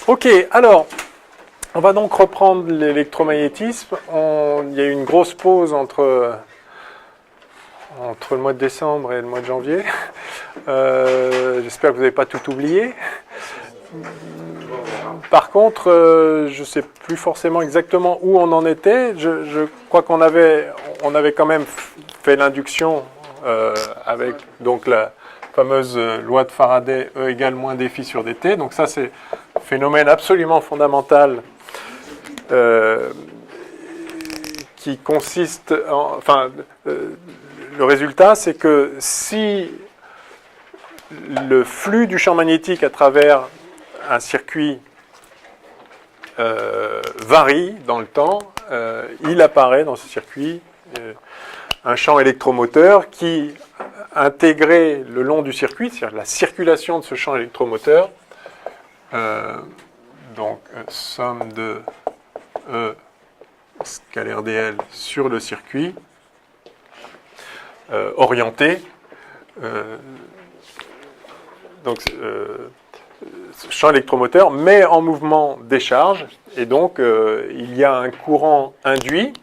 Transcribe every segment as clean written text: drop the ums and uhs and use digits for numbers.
Ok, alors, on va donc reprendre l'électromagnétisme. Il y a eu une grosse pause entre le mois de décembre et le mois de janvier. J'espère que vous n'avez pas tout oublié. Par contre, je ne sais plus forcément exactement où on en était. Je crois qu'on avait quand même fait l'induction avec donc la fameuse loi de Faraday, E égale moins dφ sur dt. Donc ça, c'est un phénomène absolument fondamental qui consiste en... le résultat, c'est que si le flux du champ magnétique à travers un circuit varie dans le temps, il apparaît dans ce circuit un champ électromoteur qui, intégré le long du circuit, c'est-à-dire la circulation de ce champ électromoteur, donc somme de E scalaire dl sur le circuit, orienté, donc ce champ électromoteur met en mouvement des charges, et donc il y a un courant induit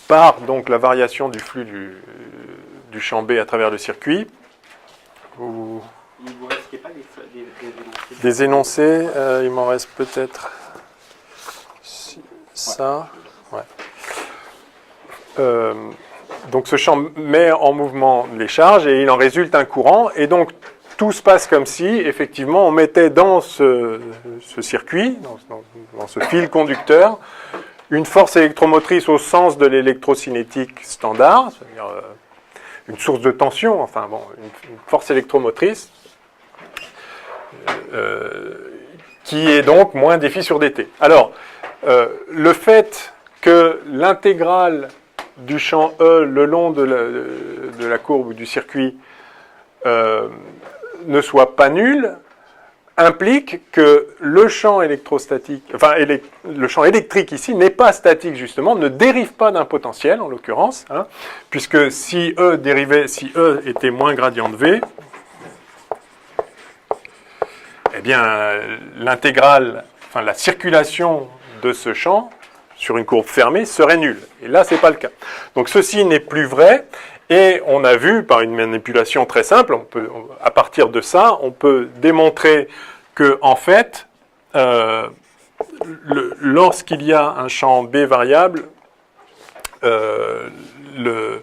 par donc la variation du flux du champ B à travers le circuit. Il ne vous reste pas des énoncés, il m'en reste peut-être ça. Ouais. Donc ce champ met en mouvement les charges et il en résulte un courant, et donc tout se passe comme si, effectivement, on mettait dans ce circuit, dans ce fil conducteur, une force électromotrice au sens de l'électrocinétique standard, c'est-à-dire une source de tension, enfin bon, une force électromotrice, qui est donc moins dφ sur dt. Alors, le fait que l'intégrale du champ E le long de la courbe du circuit ne soit pas nulle, implique que le champ électrostatique, le champ électrique ici n'est pas statique justement, ne dérive pas d'un potentiel en l'occurrence, hein, puisque si E était moins gradient de V, eh bien l'intégrale, la circulation de ce champ sur une courbe fermée serait nulle. Et là, c'est pas le cas. Donc ceci n'est plus vrai. Et on a vu, par une manipulation très simple, à partir de ça, on peut démontrer que, en fait, lorsqu'il y a un champ B variable, il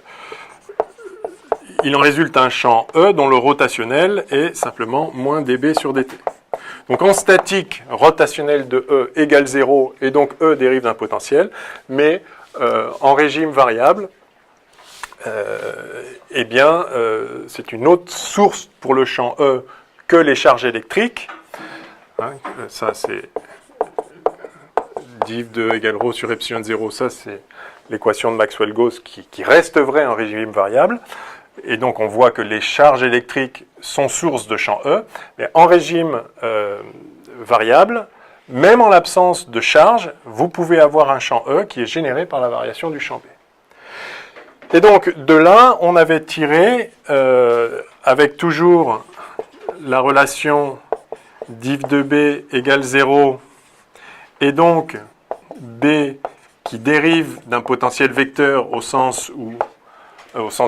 en résulte un champ E dont le rotationnel est simplement moins dB sur dt. Donc en statique, rotationnel de E égale 0, et donc E dérive d'un potentiel, mais en régime variable, c'est une autre source pour le champ E que les charges électriques. Hein, ça, c'est div de E égale ρ sur epsilon de 0. Ça, c'est l'équation de Maxwell-Gauss qui reste vraie en régime variable. Et donc, on voit que les charges électriques sont sources de champ E. Mais en régime variable, même en l'absence de charge, vous pouvez avoir un champ E qui est généré par la variation du champ B. Et donc, de là, on avait tiré, avec toujours la relation div de B égale 0, et donc B qui dérive d'un potentiel vecteur au sens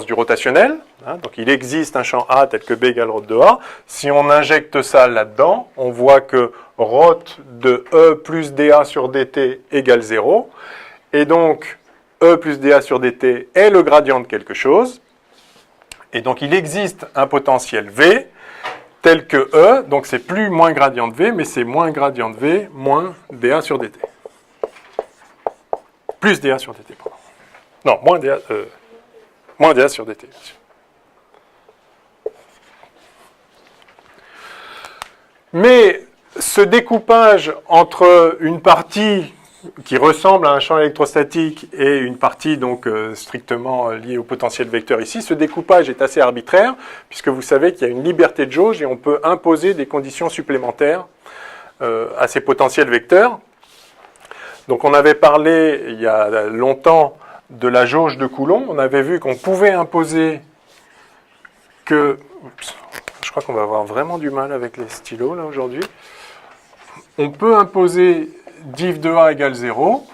du rotationnel. Hein, donc, il existe un champ A tel que B égale ρ de A. Si on injecte ça là-dedans, on voit que ρ de E plus dA sur dt égale 0. Et donc, E plus dA sur dt est le gradient de quelque chose. Et donc, il existe un potentiel V tel que E. Donc, c'est plus moins gradient de V, mais c'est moins gradient de V moins dA sur dt. Plus dA sur dt, pardon. Non, moins dA sur dt, bien sûr. Mais ce découpage entre une partie qui ressemble à un champ électrostatique et une partie donc strictement liée au potentiel vecteur ici, ce découpage est assez arbitraire, puisque vous savez qu'il y a une liberté de jauge et on peut imposer des conditions supplémentaires à ces potentiels vecteurs. Donc on avait parlé il y a longtemps de la jauge de Coulomb. On avait vu qu'on pouvait imposer que... Oups, je crois qu'on va avoir vraiment du mal avec les stylos là aujourd'hui. on peut imposer div de A égale 0.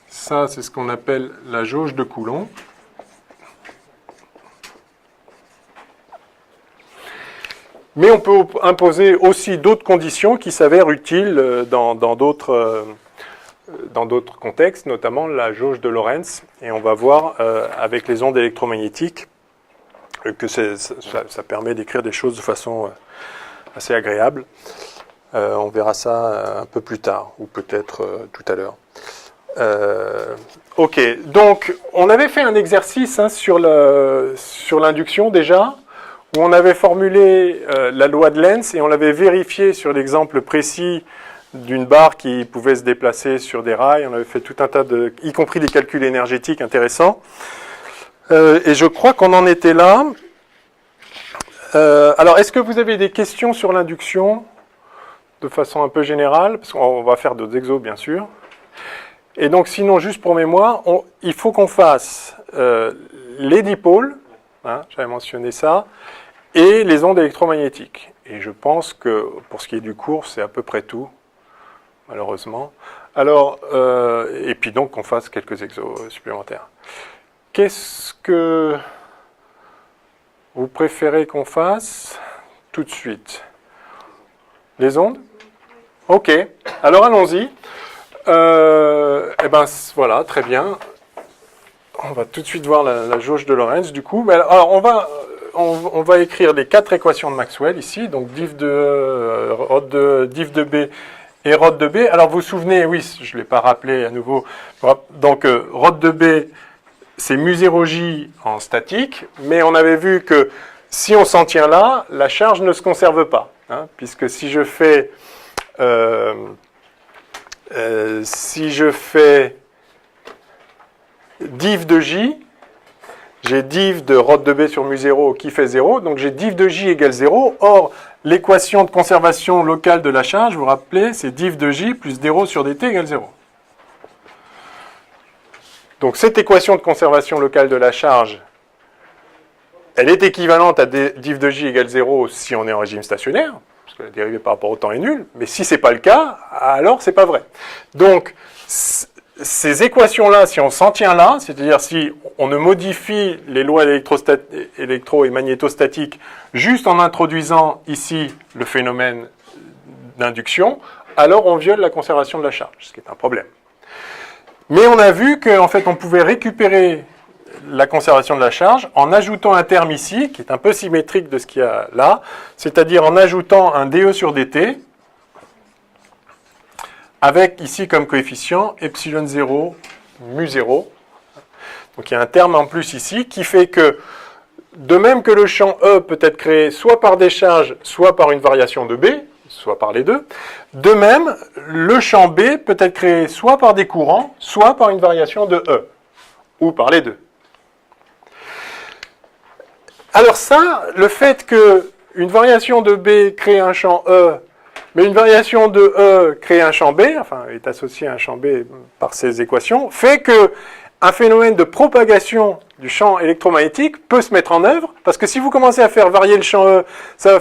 Ça, c'est ce qu'on appelle la jauge de Coulomb. Mais on peut imposer aussi d'autres conditions qui s'avèrent utiles dans d'autres contextes, notamment la jauge de Lorentz. Et on va voir avec les ondes électromagnétiques que ça permet d'écrire des choses de façon assez agréable. On verra ça un peu plus tard, ou peut-être tout à l'heure. Ok, donc on avait fait un exercice sur l'induction déjà, où on avait formulé la loi de Lenz et on l'avait vérifié sur l'exemple précis d'une barre qui pouvait se déplacer sur des rails. On avait fait tout un tas y compris des calculs énergétiques intéressants. Et je crois qu'on en était là. Alors, est-ce que vous avez des questions sur l'induction de façon un peu générale? Parce qu'on va faire d'autres exos, bien sûr. Et donc, sinon, juste pour mémoire, il faut qu'on fasse les dipôles, j'avais mentionné ça, et les ondes électromagnétiques. Et je pense que, pour ce qui est du cours, c'est à peu près tout, malheureusement. Alors, et puis donc, qu'on fasse quelques exos supplémentaires. Qu'est-ce que vous préférez qu'on fasse tout de suite? Les ondes? Ok, alors allons-y. Eh ben voilà, très bien. On va tout de suite voir la jauge de Lorentz, du coup. Alors, on va écrire les 4 équations de Maxwell ici, donc div de B et rho de B. Alors, vous vous souvenez, oui, je ne l'ai pas rappelé à nouveau. Donc, rho de B, c'est mu0j en statique, mais on avait vu que si on s'en tient là, la charge ne se conserve pas, puisque si je fais div de j, j'ai div de rho de B sur mu0 qui fait 0, donc j'ai div de j égale 0. Or, l'équation de conservation locale de la charge, vous vous rappelez, c'est div de j plus d sur dt égale 0. Donc cette équation de conservation locale de la charge, elle est équivalente à div de j égale 0 si on est en régime stationnaire, parce que la dérivée par rapport au temps est nulle, mais si ce n'est pas le cas, alors c'est pas vrai. Donc, ces équations-là, si on s'en tient là, c'est-à-dire si on ne modifie les lois électro- et magnétostatiques juste en introduisant ici le phénomène d'induction, alors on viole la conservation de la charge, ce qui est un problème. Mais on a vu qu'en fait, on pouvait récupérer la conservation de la charge en ajoutant un terme ici, qui est un peu symétrique de ce qu'il y a là, c'est-à-dire en ajoutant un dE sur dt, avec ici comme coefficient epsilon 0, mu 0. Donc il y a un terme en plus ici qui fait que, de même que le champ E peut être créé soit par des charges, soit par une variation de B, soit par les deux, de même, le champ B peut être créé soit par des courants, soit par une variation de E, ou par les deux. Alors ça, le fait qu'une variation de B crée un champ E, mais une variation de E crée un champ B, enfin est associée à un champ B par ces équations, fait qu'un phénomène de propagation du champ électromagnétique peut se mettre en œuvre, parce que si vous commencez à faire varier le champ E, ça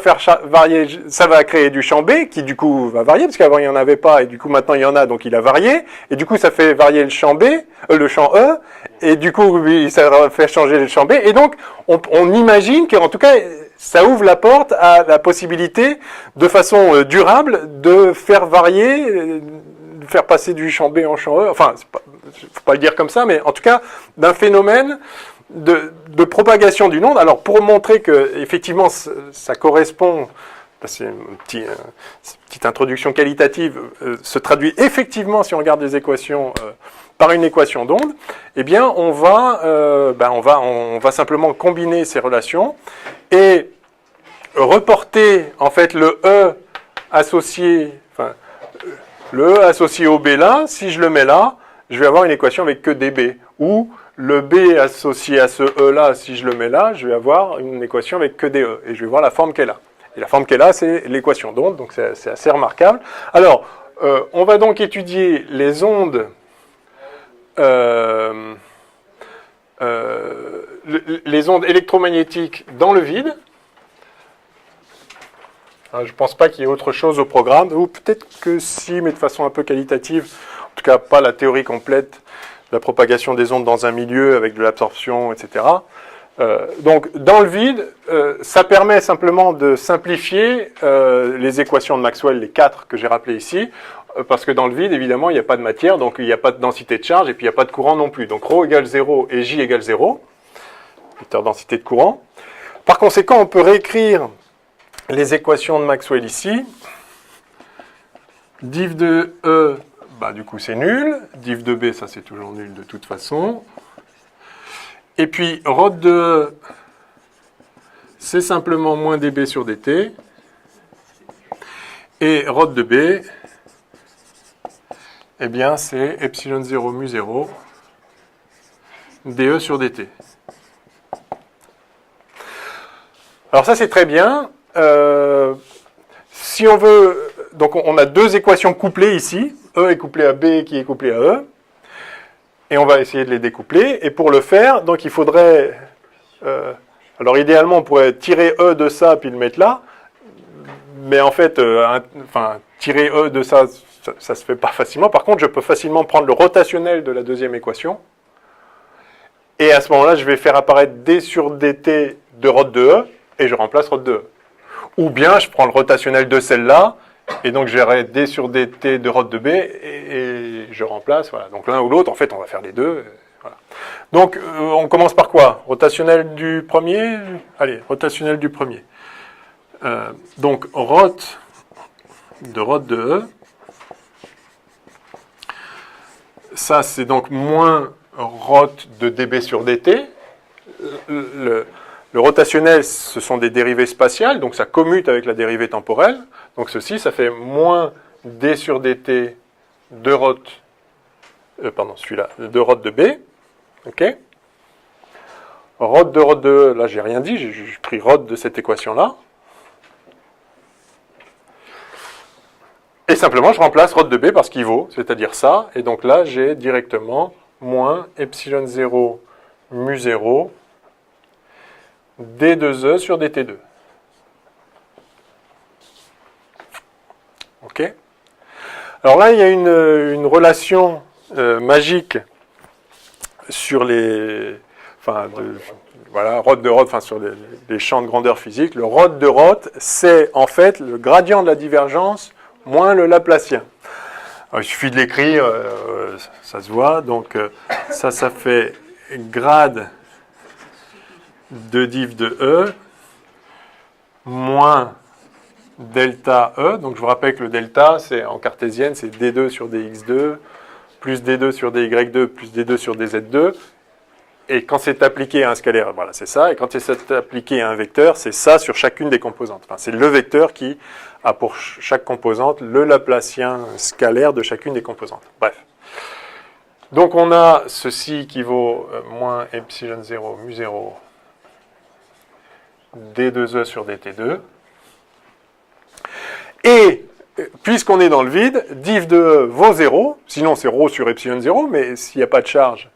va créer du champ B, qui du coup va varier, parce qu'avant il n'y en avait pas, et du coup maintenant il y en a, donc il a varié, et du coup ça fait varier le champ B, le champ E, et du coup ça va faire changer le champ B, et donc on imagine qu'en tout cas, ça ouvre la porte à la possibilité, de façon durable, de faire varier, de faire passer du champ B en champ E, enfin, il ne faut pas le dire comme ça, mais en tout cas, d'un phénomène de propagation d'une onde. Alors, pour montrer que effectivement ça correspond, c'est une petite introduction qualitative, se traduit effectivement, si on regarde les équations, par une équation d'onde, eh bien, on va simplement combiner ces relations et reporter, en fait, le E associé au B là, si je le mets là, je vais avoir une équation avec que dB, ou le B associé à ce E là, si je le mets là, je vais avoir une équation avec que DE, et je vais voir la forme qu'elle a. Et la forme qu'elle a, c'est l'équation d'onde, donc c'est assez remarquable. Alors, on va donc étudier les ondes, les ondes électromagnétiques dans le vide. Je ne pense pas qu'il y ait autre chose au programme, ou peut-être que si, mais de façon un peu qualitative. En tout cas, pas la théorie complète de la propagation des ondes dans un milieu avec de l'absorption, etc. Donc, dans le vide, ça permet simplement de simplifier les équations de Maxwell, les 4 que j'ai rappelées ici, parce que dans le vide, évidemment, il n'y a pas de matière, donc il n'y a pas de densité de charge, et puis il n'y a pas de courant non plus. Donc, ρ égale 0 et J égale 0, vecteur densité de courant. Par conséquent, on peut réécrire les équations de Maxwell ici. Div de E, bah, du coup, c'est nul. Div de B, ça, c'est toujours nul de toute façon. Et puis, ρ de E, c'est simplement moins dB sur dt. Et ρ de B, eh bien, c'est epsilon 0 mu 0 dE sur dt. Alors ça, c'est très bien. Si on veut... Donc, on a deux équations couplées ici. E est couplé à B qui est couplé à E. Et on va essayer de les découpler. Et pour le faire, donc il faudrait... alors, idéalement, on pourrait tirer E de ça puis le mettre là. Mais en fait, tirer E de ça, ça se fait pas facilement. Par contre, je peux facilement prendre le rotationnel de la deuxième équation. Et à ce moment-là, je vais faire apparaître D sur dt de ρ de E. Et je remplace ρ de E. Ou bien, je prends le rotationnel de celle-là, et donc j'aurai d sur dt de ρ de B, et je remplace, voilà. Donc l'un ou l'autre, en fait, on va faire les deux. Voilà. Donc, on commence par quoi? Rotationnel du premier? Allez, rotationnel du premier. Donc, rot de ρ de E, ça, c'est donc moins rot de dB sur dt. Le rotationnel, ce sont des dérivées spatiales, donc ça commute avec la dérivée temporelle. Donc ceci, ça fait moins d sur dt de ρ, celui-là, de ρ de b. OK? Ρ de E, là, j'ai rien dit, j'ai pris ρ de cette équation-là. Et simplement, je remplace ρ de b par ce qu'il vaut, c'est-à-dire ça. Et donc là, j'ai directement moins epsilon 0 mu 0 d2e sur dt2. OK? Alors là, il y a une relation magique sur les... voilà, ρ de ρ, sur les champs de grandeur physique. Le ρ de ρ, c'est en fait le gradient de la divergence moins le Laplacien. Alors, il suffit de l'écrire, ça se voit. Donc ça fait grade de div de E moins delta E. Donc je vous rappelle que le delta, c'est en cartésienne, c'est d2 sur dx2 plus d2 sur dy2 plus d2 sur dz2. Et quand c'est appliqué à un scalaire, voilà, c'est ça. Et quand c'est appliqué à un vecteur, c'est ça sur chacune des composantes. Enfin, c'est le vecteur qui a pour chaque composante le Laplacien scalaire de chacune des composantes. Bref. Donc on a ceci qui vaut moins epsilon 0 mu 0 d2e sur dt2. Et puisqu'on est dans le vide, div de E vaut 0, sinon c'est ρ sur epsilon 0, mais s'il n'y a pas de charge,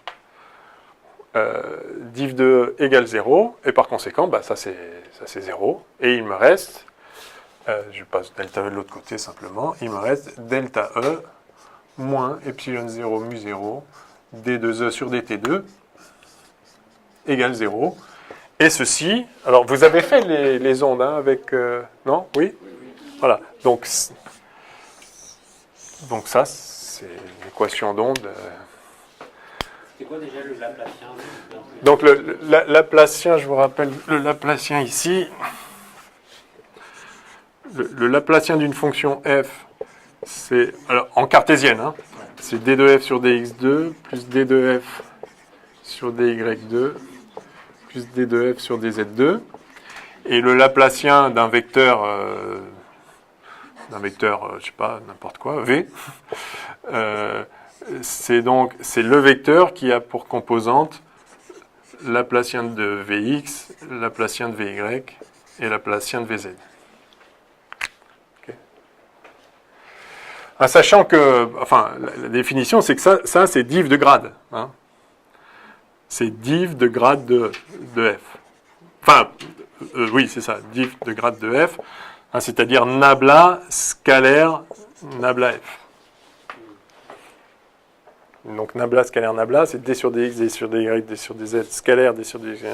div de E égale 0, et par conséquent, ça c'est 0, et il me reste, je passe delta E de l'autre côté simplement, il me reste delta E moins epsilon 0 mu 0 d2E sur dt2 égale 0. Et ceci, alors vous avez fait les ondes avec... non? Oui? Voilà. Donc ça, c'est l'équation d'onde. C'est quoi déjà le Laplacien? Donc le Laplacien, je vous rappelle, le Laplacien ici, le Laplacien d'une fonction f, c'est, alors en cartésienne, hein, c'est d de f sur dx2 plus d de f sur dy2 plus d de f sur dz2. Et le Laplacien d'un vecteur, je sais pas, n'importe quoi, v, c'est le vecteur qui a pour composante Laplacien de Vx, Laplacien de Vy et Laplacien de Vz. Okay. En sachant que, la définition, c'est que ça c'est div de grade. Hein. C'est div de grade de f. Oui, c'est ça, div de grade de f. Hein, c'est-à-dire nabla scalaire nabla f. Donc nabla scalaire nabla, c'est d sur dx, d sur dy, d sur dz, scalaire d sur dx,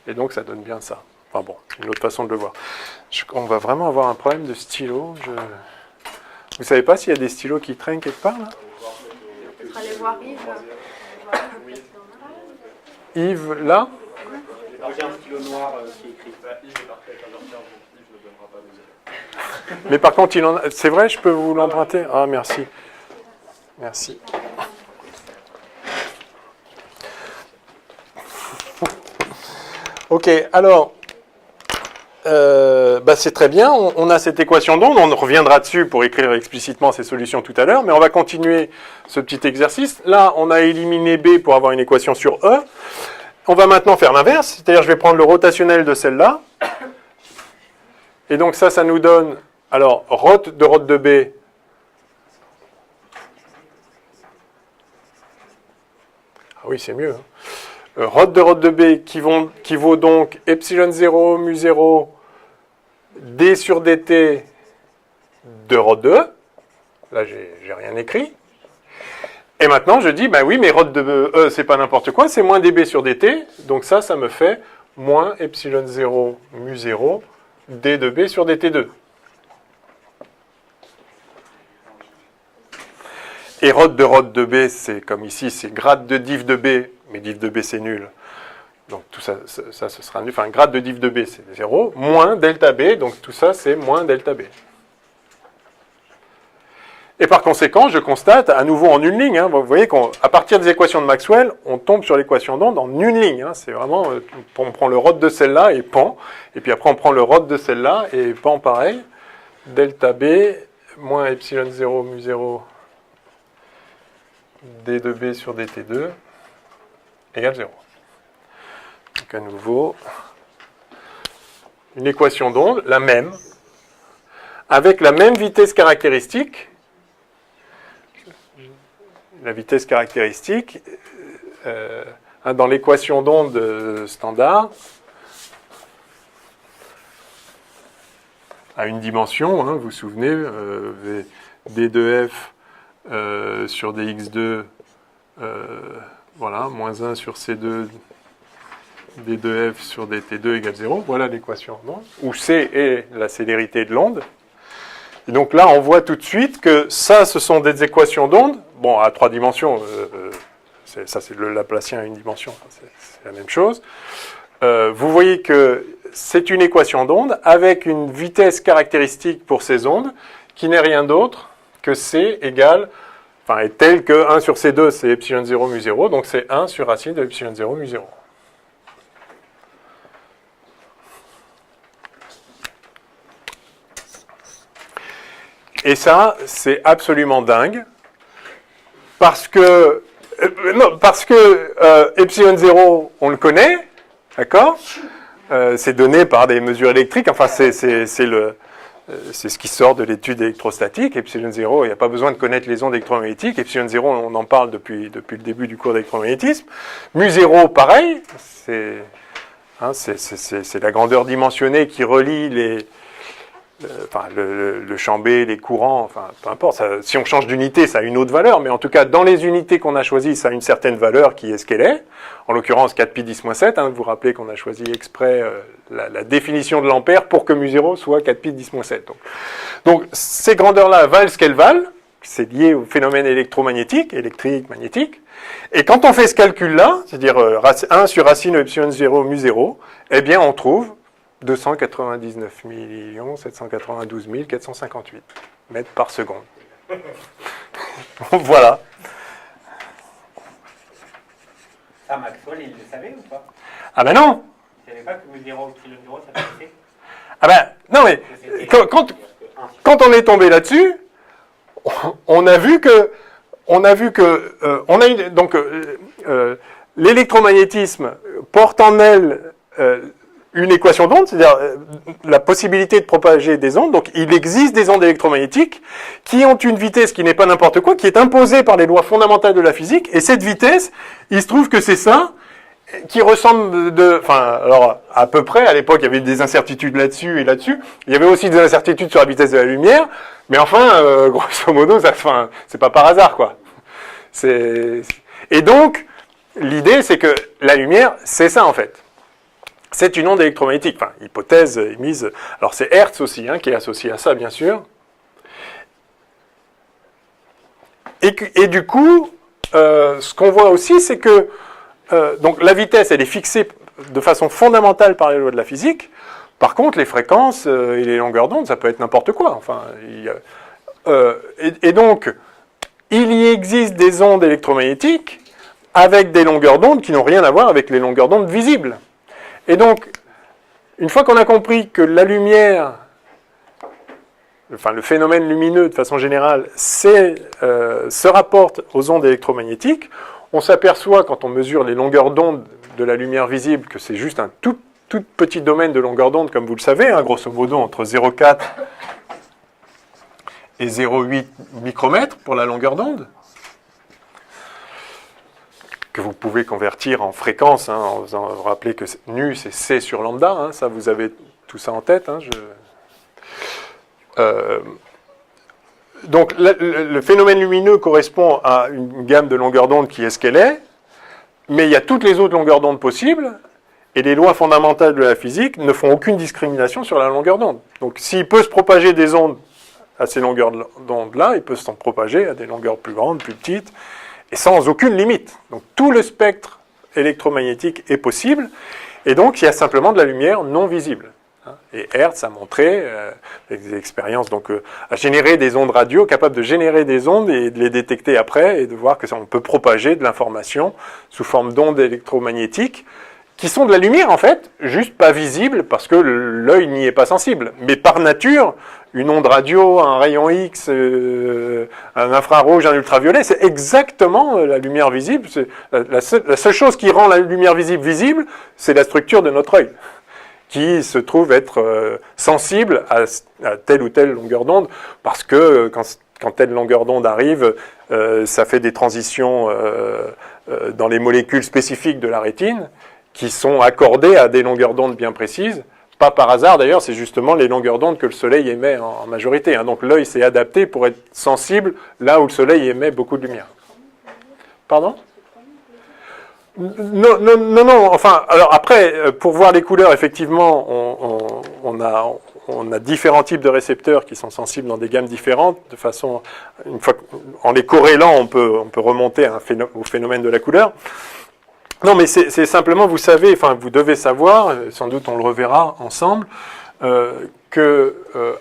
et donc ça donne bien ça. Enfin bon, une autre façon de le voir. On va vraiment avoir un problème de stylo. Vous savez pas s'il y a des stylos qui traînent quelque part là? Peut-être aller voir Yves. Yves, là? J'ai un stylo noir qui est écrit. Yves est parti avec un ordinateur, Yves ne donnera pas de. Mais par contre, c'est vrai, je peux vous l'emprunter? Ah, merci. Merci. Ok, alors, c'est très bien, on a cette équation d'onde, on reviendra dessus pour écrire explicitement ces solutions tout à l'heure, mais on va continuer ce petit exercice. Là, on a éliminé B pour avoir une équation sur E. On va maintenant faire l'inverse, c'est-à-dire je vais prendre le rotationnel de celle-là. Et donc ça nous donne, alors, rot de B. Ah oui, c'est mieux. Rot de B qui vaut donc epsilon 0, mu 0, d sur dt de rot de E. Là, j'ai rien écrit. Et maintenant, je dis, oui, mais rot de E, c'est pas n'importe quoi, c'est moins dB sur dt. Donc ça me fait moins epsilon 0, mu 0, d de B sur dt2. Et rot de B, c'est comme ici, c'est grade de div de B, mais div de B, c'est nul. Donc tout ça, ce sera nul. Enfin, grade de div de B, c'est 0, moins delta B, donc tout ça, c'est moins delta B. Et par conséquent, je constate, à nouveau en une ligne, vous voyez qu'à partir des équations de Maxwell, on tombe sur l'équation d'onde en une ligne. C'est vraiment, on prend le rot de celle-là et pan, et puis après on prend le rot de celle-là et pan pareil. Delta B, moins epsilon 0, mu 0, d de B sur dt2, égale 0. Donc à nouveau, une équation d'onde, la même, avec la même vitesse caractéristique. La vitesse caractéristique, dans l'équation d'onde standard, à une dimension, vous vous souvenez, d de f sur dx2, voilà, moins 1 sur c2, d de f sur dt2 égale 0, voilà l'équation d'onde, où c est la célérité de l'onde. Et donc là, on voit tout de suite que ça, ce sont des équations d'onde. Bon, à 3 dimensions, ça c'est le Laplacien à une dimension, c'est la même chose. Vous voyez que c'est une équation d'onde avec une vitesse caractéristique pour ces ondes qui n'est rien d'autre que C égale, est telle que 1 sur C2, c'est epsilon 0 mu 0, donc c'est 1 sur racine de epsilon 0 mu 0. Et ça, c'est absolument dingue, parce que epsilon 0, on le connaît, d'accord? C'est donné par des mesures électriques, enfin c'est ce qui sort de l'étude électrostatique. Epsilon 0, il n'y a pas besoin de connaître les ondes électromagnétiques. Epsilon 0, on en parle depuis le début du cours d'électromagnétisme. Mu 0, pareil, c'est la grandeur dimensionnée qui relie le champ B, les courants, peu importe. Ça, si on change d'unité, ça a une autre valeur, mais en tout cas, dans les unités qu'on a choisies, ça a une certaine valeur qui est ce qu'elle est. En l'occurrence, 4pi 10-7, vous vous rappelez qu'on a choisi exprès la définition de l'ampère pour que mu 0 soit 4pi 10-7. Donc, ces grandeurs-là valent ce qu'elles valent, c'est lié au phénomène électromagnétique, électrique, magnétique, et quand on fait ce calcul-là, c'est-à-dire 1 sur racine de epsilon 0 mu 0, eh bien, on trouve 299 792 458 mètres par seconde. Voilà. Ça, Maxwell, il le savait ou pas? Ah ben non. Il ne savait pas que mu 0 epsilon 0, ça passait? Ah ben, non mais, quand on est tombé là-dessus, on a vu que l'électromagnétisme porte en elle une équation d'onde, c'est-à-dire la possibilité de propager des ondes. Donc, il existe des ondes électromagnétiques qui ont une vitesse qui n'est pas n'importe quoi, qui est imposée par les lois fondamentales de la physique. Et cette vitesse, il se trouve que c'est ça. qui ressemble enfin, alors, à peu près, à l'époque, il y avait des incertitudes là-dessus et là-dessus. Il y avait aussi des incertitudes sur la vitesse de la lumière, mais enfin, grosso modo, enfin, c'est pas par hasard, quoi. Et donc, l'idée, c'est que la lumière, c'est ça, en fait. C'est une onde électromagnétique, enfin, hypothèse émise. Alors, c'est Hertz aussi, hein, qui est associé à ça, bien sûr. Et du coup, ce qu'on voit aussi, c'est que donc la vitesse, elle est fixée de façon fondamentale par les lois de la physique. Par contre, les fréquences et les longueurs d'onde, ça peut être n'importe quoi. Enfin, et donc, il y existe des ondes électromagnétiques avec des longueurs d'onde qui n'ont rien à voir avec les longueurs d'onde visibles. Et donc, une fois qu'on a compris que la lumière, enfin le phénomène lumineux de façon générale, se rapporte aux ondes électromagnétiques, on s'aperçoit, quand on mesure les longueurs d'onde de la lumière visible, que c'est juste un tout petit domaine de longueur d'onde, comme vous le savez, hein, grosso modo entre 0,4 et 0,8 micromètres pour la longueur d'onde, que vous pouvez convertir en fréquence, hein, en vous rappeler que nu, c'est C sur lambda, hein, ça vous avez tout ça en tête. Hein, donc le phénomène lumineux correspond à une gamme de longueurs d'onde qui est ce qu'elle est, mais il y a toutes les autres longueurs d'onde possibles, et les lois fondamentales de la physique ne font aucune discrimination sur la longueur d'onde. Donc s'il peut se propager des ondes à ces longueurs d'onde-là, il peut s'en propager à des longueurs plus grandes, plus petites, et sans aucune limite. Donc tout le spectre électromagnétique est possible, et donc il y a simplement de la lumière non visible. Et Hertz a montré, avec des expériences, donc, à générer des ondes radio, capable de générer des ondes et de les détecter après, et de voir que ça, on peut propager de l'information sous forme d'ondes électromagnétiques, qui sont de la lumière, en fait, juste pas visibles, parce que l'œil n'y est pas sensible. Mais par nature, une onde radio, un rayon X, un infrarouge, un ultraviolet, c'est exactement la lumière visible. La seule chose qui rend la lumière visible, c'est la structure de notre œil, qui se trouve être sensible à telle ou telle longueur d'onde, parce que quand telle longueur d'onde arrive, ça fait des transitions dans les molécules spécifiques de la rétine, qui sont accordées à des longueurs d'onde bien précises. Pas par hasard d'ailleurs, c'est justement les longueurs d'onde que le Soleil émet en majorité. Hein. Donc l'œil s'est adapté pour être sensible là où le Soleil émet beaucoup de lumière. Pardon ? Non, enfin, alors après, pour voir les couleurs, effectivement, on a différents types de récepteurs qui sont sensibles dans des gammes différentes, de façon, une fois, en les corrélant, on peut remonter au phénomène de la couleur. Non, mais c'est simplement, vous savez, enfin, vous devez savoir, sans doute on le reverra ensemble, que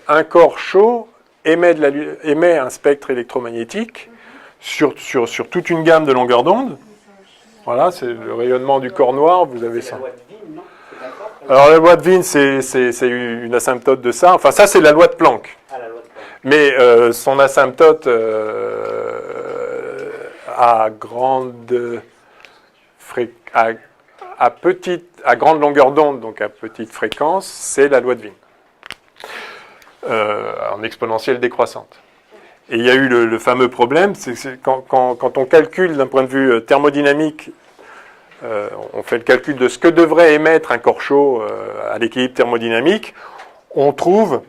un corps chaud émet un spectre électromagnétique sur toute une gamme de longueurs d'onde. Voilà, c'est le rayonnement du corps noir, vous avez ça. Alors la loi de Wien, c'est une asymptote de ça. Enfin, ça, c'est la loi de Planck. Ah, la loi de Planck. Mais son asymptote à grande longueur d'onde, donc à petite fréquence, c'est la loi de Wien, en exponentielle décroissante. Et il y a eu le fameux problème, c'est quand on calcule d'un point de vue thermodynamique, on fait le calcul de ce que devrait émettre un corps chaud à l'équilibre thermodynamique, on trouve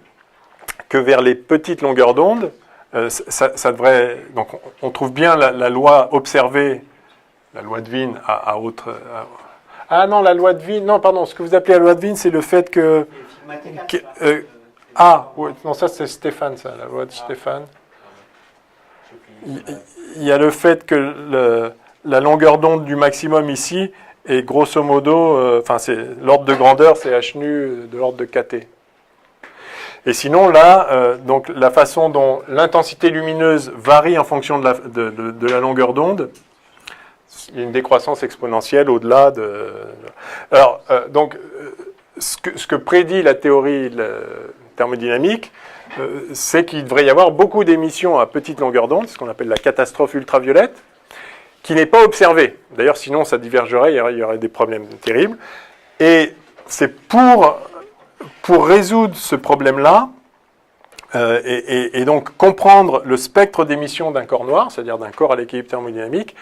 que vers les petites longueurs d'onde, ça devrait... Donc on trouve bien la loi observée, la loi de Wien à haute... Ah non, la loi de Wien, non, pardon, ce que vous appelez la loi de Wien, c'est le fait que... non, ça c'est Stéphane, ça, la loi de Stéphane. Il y a le fait que la longueur d'onde du maximum ici est grosso modo, enfin c'est l'ordre de grandeur, c'est h nu de l'ordre de kt. Et sinon là, donc la façon dont l'intensité lumineuse varie en fonction de la longueur d'onde, il y a une décroissance exponentielle au-delà de... Alors, donc, ce que prédit la théorie thermodynamique, c'est qu'il devrait y avoir beaucoup d'émissions à petite longueur d'onde, ce qu'on appelle la catastrophe ultraviolette, qui n'est pas observée. D'ailleurs, sinon, ça divergerait, il y aurait des problèmes terribles. Et c'est pour résoudre ce problème-là, et donc comprendre le spectre d'émission d'un corps noir, c'est-à-dire d'un corps à l'équilibre thermodynamique,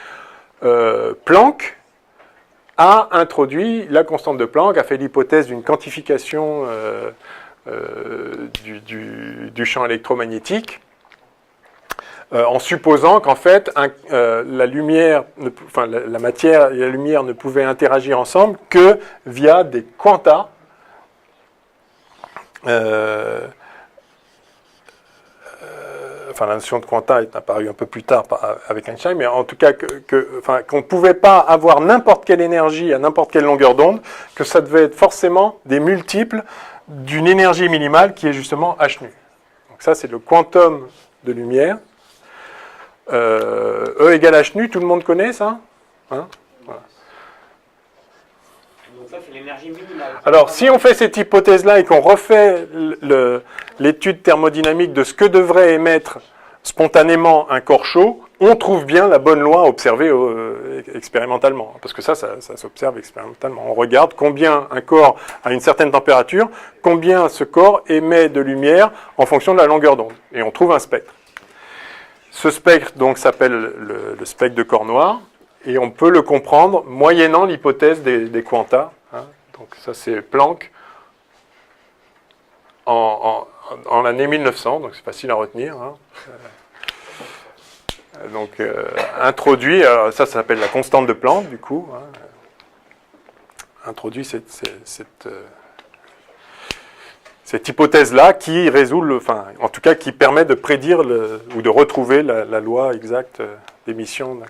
Planck a introduit la constante de Planck, a fait l'hypothèse d'une quantification du champ électromagnétique, en supposant qu'en fait la lumière, la matière et la lumière ne pouvaient interagir ensemble que via des quanta. La notion de quanta est apparue un peu plus tard avec Einstein, mais en tout cas qu'on ne pouvait pas avoir n'importe quelle énergie à n'importe quelle longueur d'onde, que ça devait être forcément des multiples d'une énergie minimale qui est justement h nu. Donc ça, c'est le quantum de lumière. E égale h nu, tout le monde connaît ça, hein? Voilà. Donc ça, c'est l'énergie minimale. Alors, si on fait cette hypothèse-là et qu'on refait l'étude thermodynamique de ce que devrait émettre spontanément un corps chaud, on trouve bien la bonne loi observée expérimentalement. Parce que ça s'observe expérimentalement. On regarde combien un corps a une certaine température, combien ce corps émet de lumière en fonction de la longueur d'onde. Et on trouve un spectre. Ce spectre, donc, s'appelle le spectre de corps noir, et on peut le comprendre moyennant l'hypothèse des quanta. Hein. Donc ça, c'est Planck en l'année 1900, donc c'est facile à retenir. Hein. Introduit, ça s'appelle la constante de Planck, du coup. Hein. Introduit cette hypothèse-là qui résout, en tout cas qui permet de prédire ou de retrouver la loi exacte d'émission.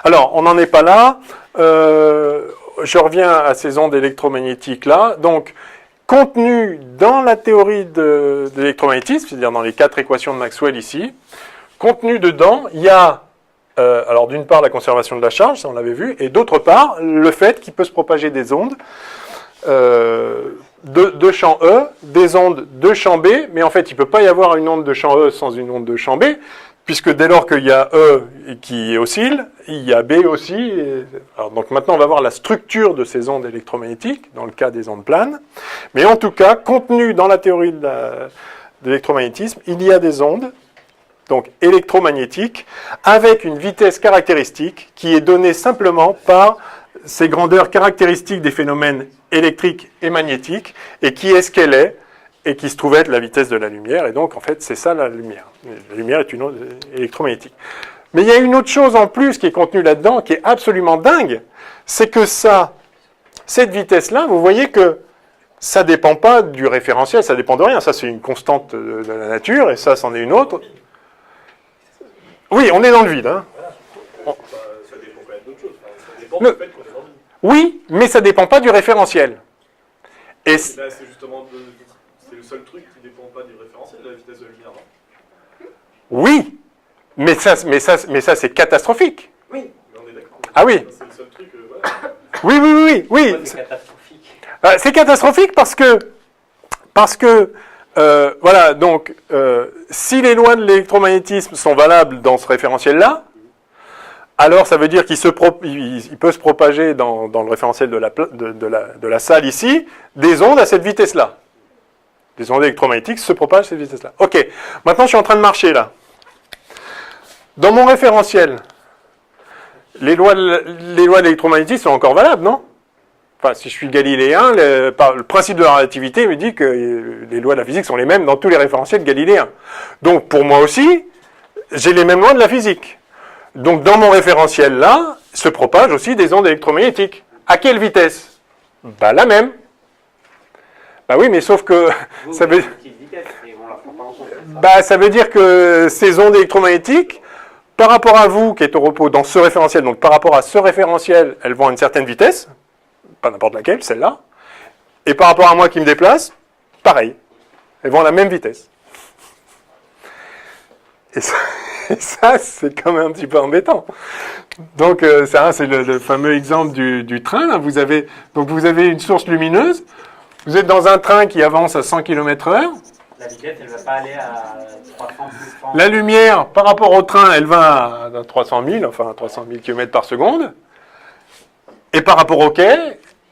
Alors, on n'en est pas là. Je reviens à ces ondes électromagnétiques-là. Donc, contenu dans la théorie de l'électromagnétisme, c'est-à-dire dans les 4 équations de Maxwell ici, contenu dedans, il y a, alors d'une part, la conservation de la charge, ça on l'avait vu, et d'autre part, le fait qu'il peut se propager des ondes de champ E, des ondes de champ B, mais en fait, il ne peut pas y avoir une onde de champ E sans une onde de champ B, puisque dès lors qu'il y a E qui oscille, il y a B aussi. Alors, donc maintenant, on va voir la structure de ces ondes électromagnétiques, dans le cas des ondes planes. Mais en tout cas, contenu dans la théorie de l'électromagnétisme, il y a des ondes, donc électromagnétiques, avec une vitesse caractéristique qui est donnée simplement par ces grandeurs caractéristiques des phénomènes électriques et magnétiques, et qui est ce qu'elle est, et qui se trouve être la vitesse de la lumière, et donc en fait c'est ça la lumière. La lumière est une onde électromagnétique. Mais il y a une autre chose en plus qui est contenue là-dedans, qui est absolument dingue, c'est que cette vitesse-là, vous voyez que ça ne dépend pas du référentiel, ça dépend de rien, ça c'est une constante de la nature, et ça c'en est une autre. Oui, on est dans le vide. Hein. Ça dépend quand même d'autre chose. Ça dépend du fait qu'on est dans le vide. Oui, mais ça ne dépend pas du référentiel. Et là, c'est justement c'est le seul truc qui ne dépend pas du référentiel, la vitesse de la lumière. oui, mais ça c'est catastrophique. Oui, mais on est d'accord. Ah oui. C'est le seul truc, voilà. Oui. C'est catastrophique. C'est catastrophique parce que voilà, donc si les lois de l'électromagnétisme sont valables dans ce référentiel-là, alors ça veut dire qu'il peut se propager dans le référentiel de la salle ici, des ondes à cette vitesse-là. Des ondes électromagnétiques se propagent à cette vitesse-là. Ok, maintenant je suis en train de marcher là. Dans mon référentiel, les lois de l'électromagnétisme sont encore valables, non? Enfin, si je suis galiléen, le principe de la relativité me dit que les lois de la physique sont les mêmes dans tous les référentiels galiléens. Donc, pour moi aussi, j'ai les mêmes lois de la physique. Donc, dans mon référentiel là, se propagent aussi des ondes électromagnétiques. À quelle vitesse? Bah, la même. Bah oui, mais sauf que ça veut dire que ces ondes électromagnétiques, par rapport à vous qui êtes au repos dans ce référentiel, donc par rapport à ce référentiel, elles vont à une certaine vitesse, pas n'importe laquelle, celle-là, et par rapport à moi qui me déplace, pareil, elles vont à la même vitesse. Et ça c'est quand même un petit peu embêtant. Donc ça, c'est le fameux exemple du train. Là. Vous avez une source lumineuse, vous êtes dans un train qui avance à 100 km/h. La vitesse, elle ne va pas aller à 300 km/h. La lumière, par rapport au train, elle va à 300 000, enfin 300 000 km par seconde. Et par rapport au quai,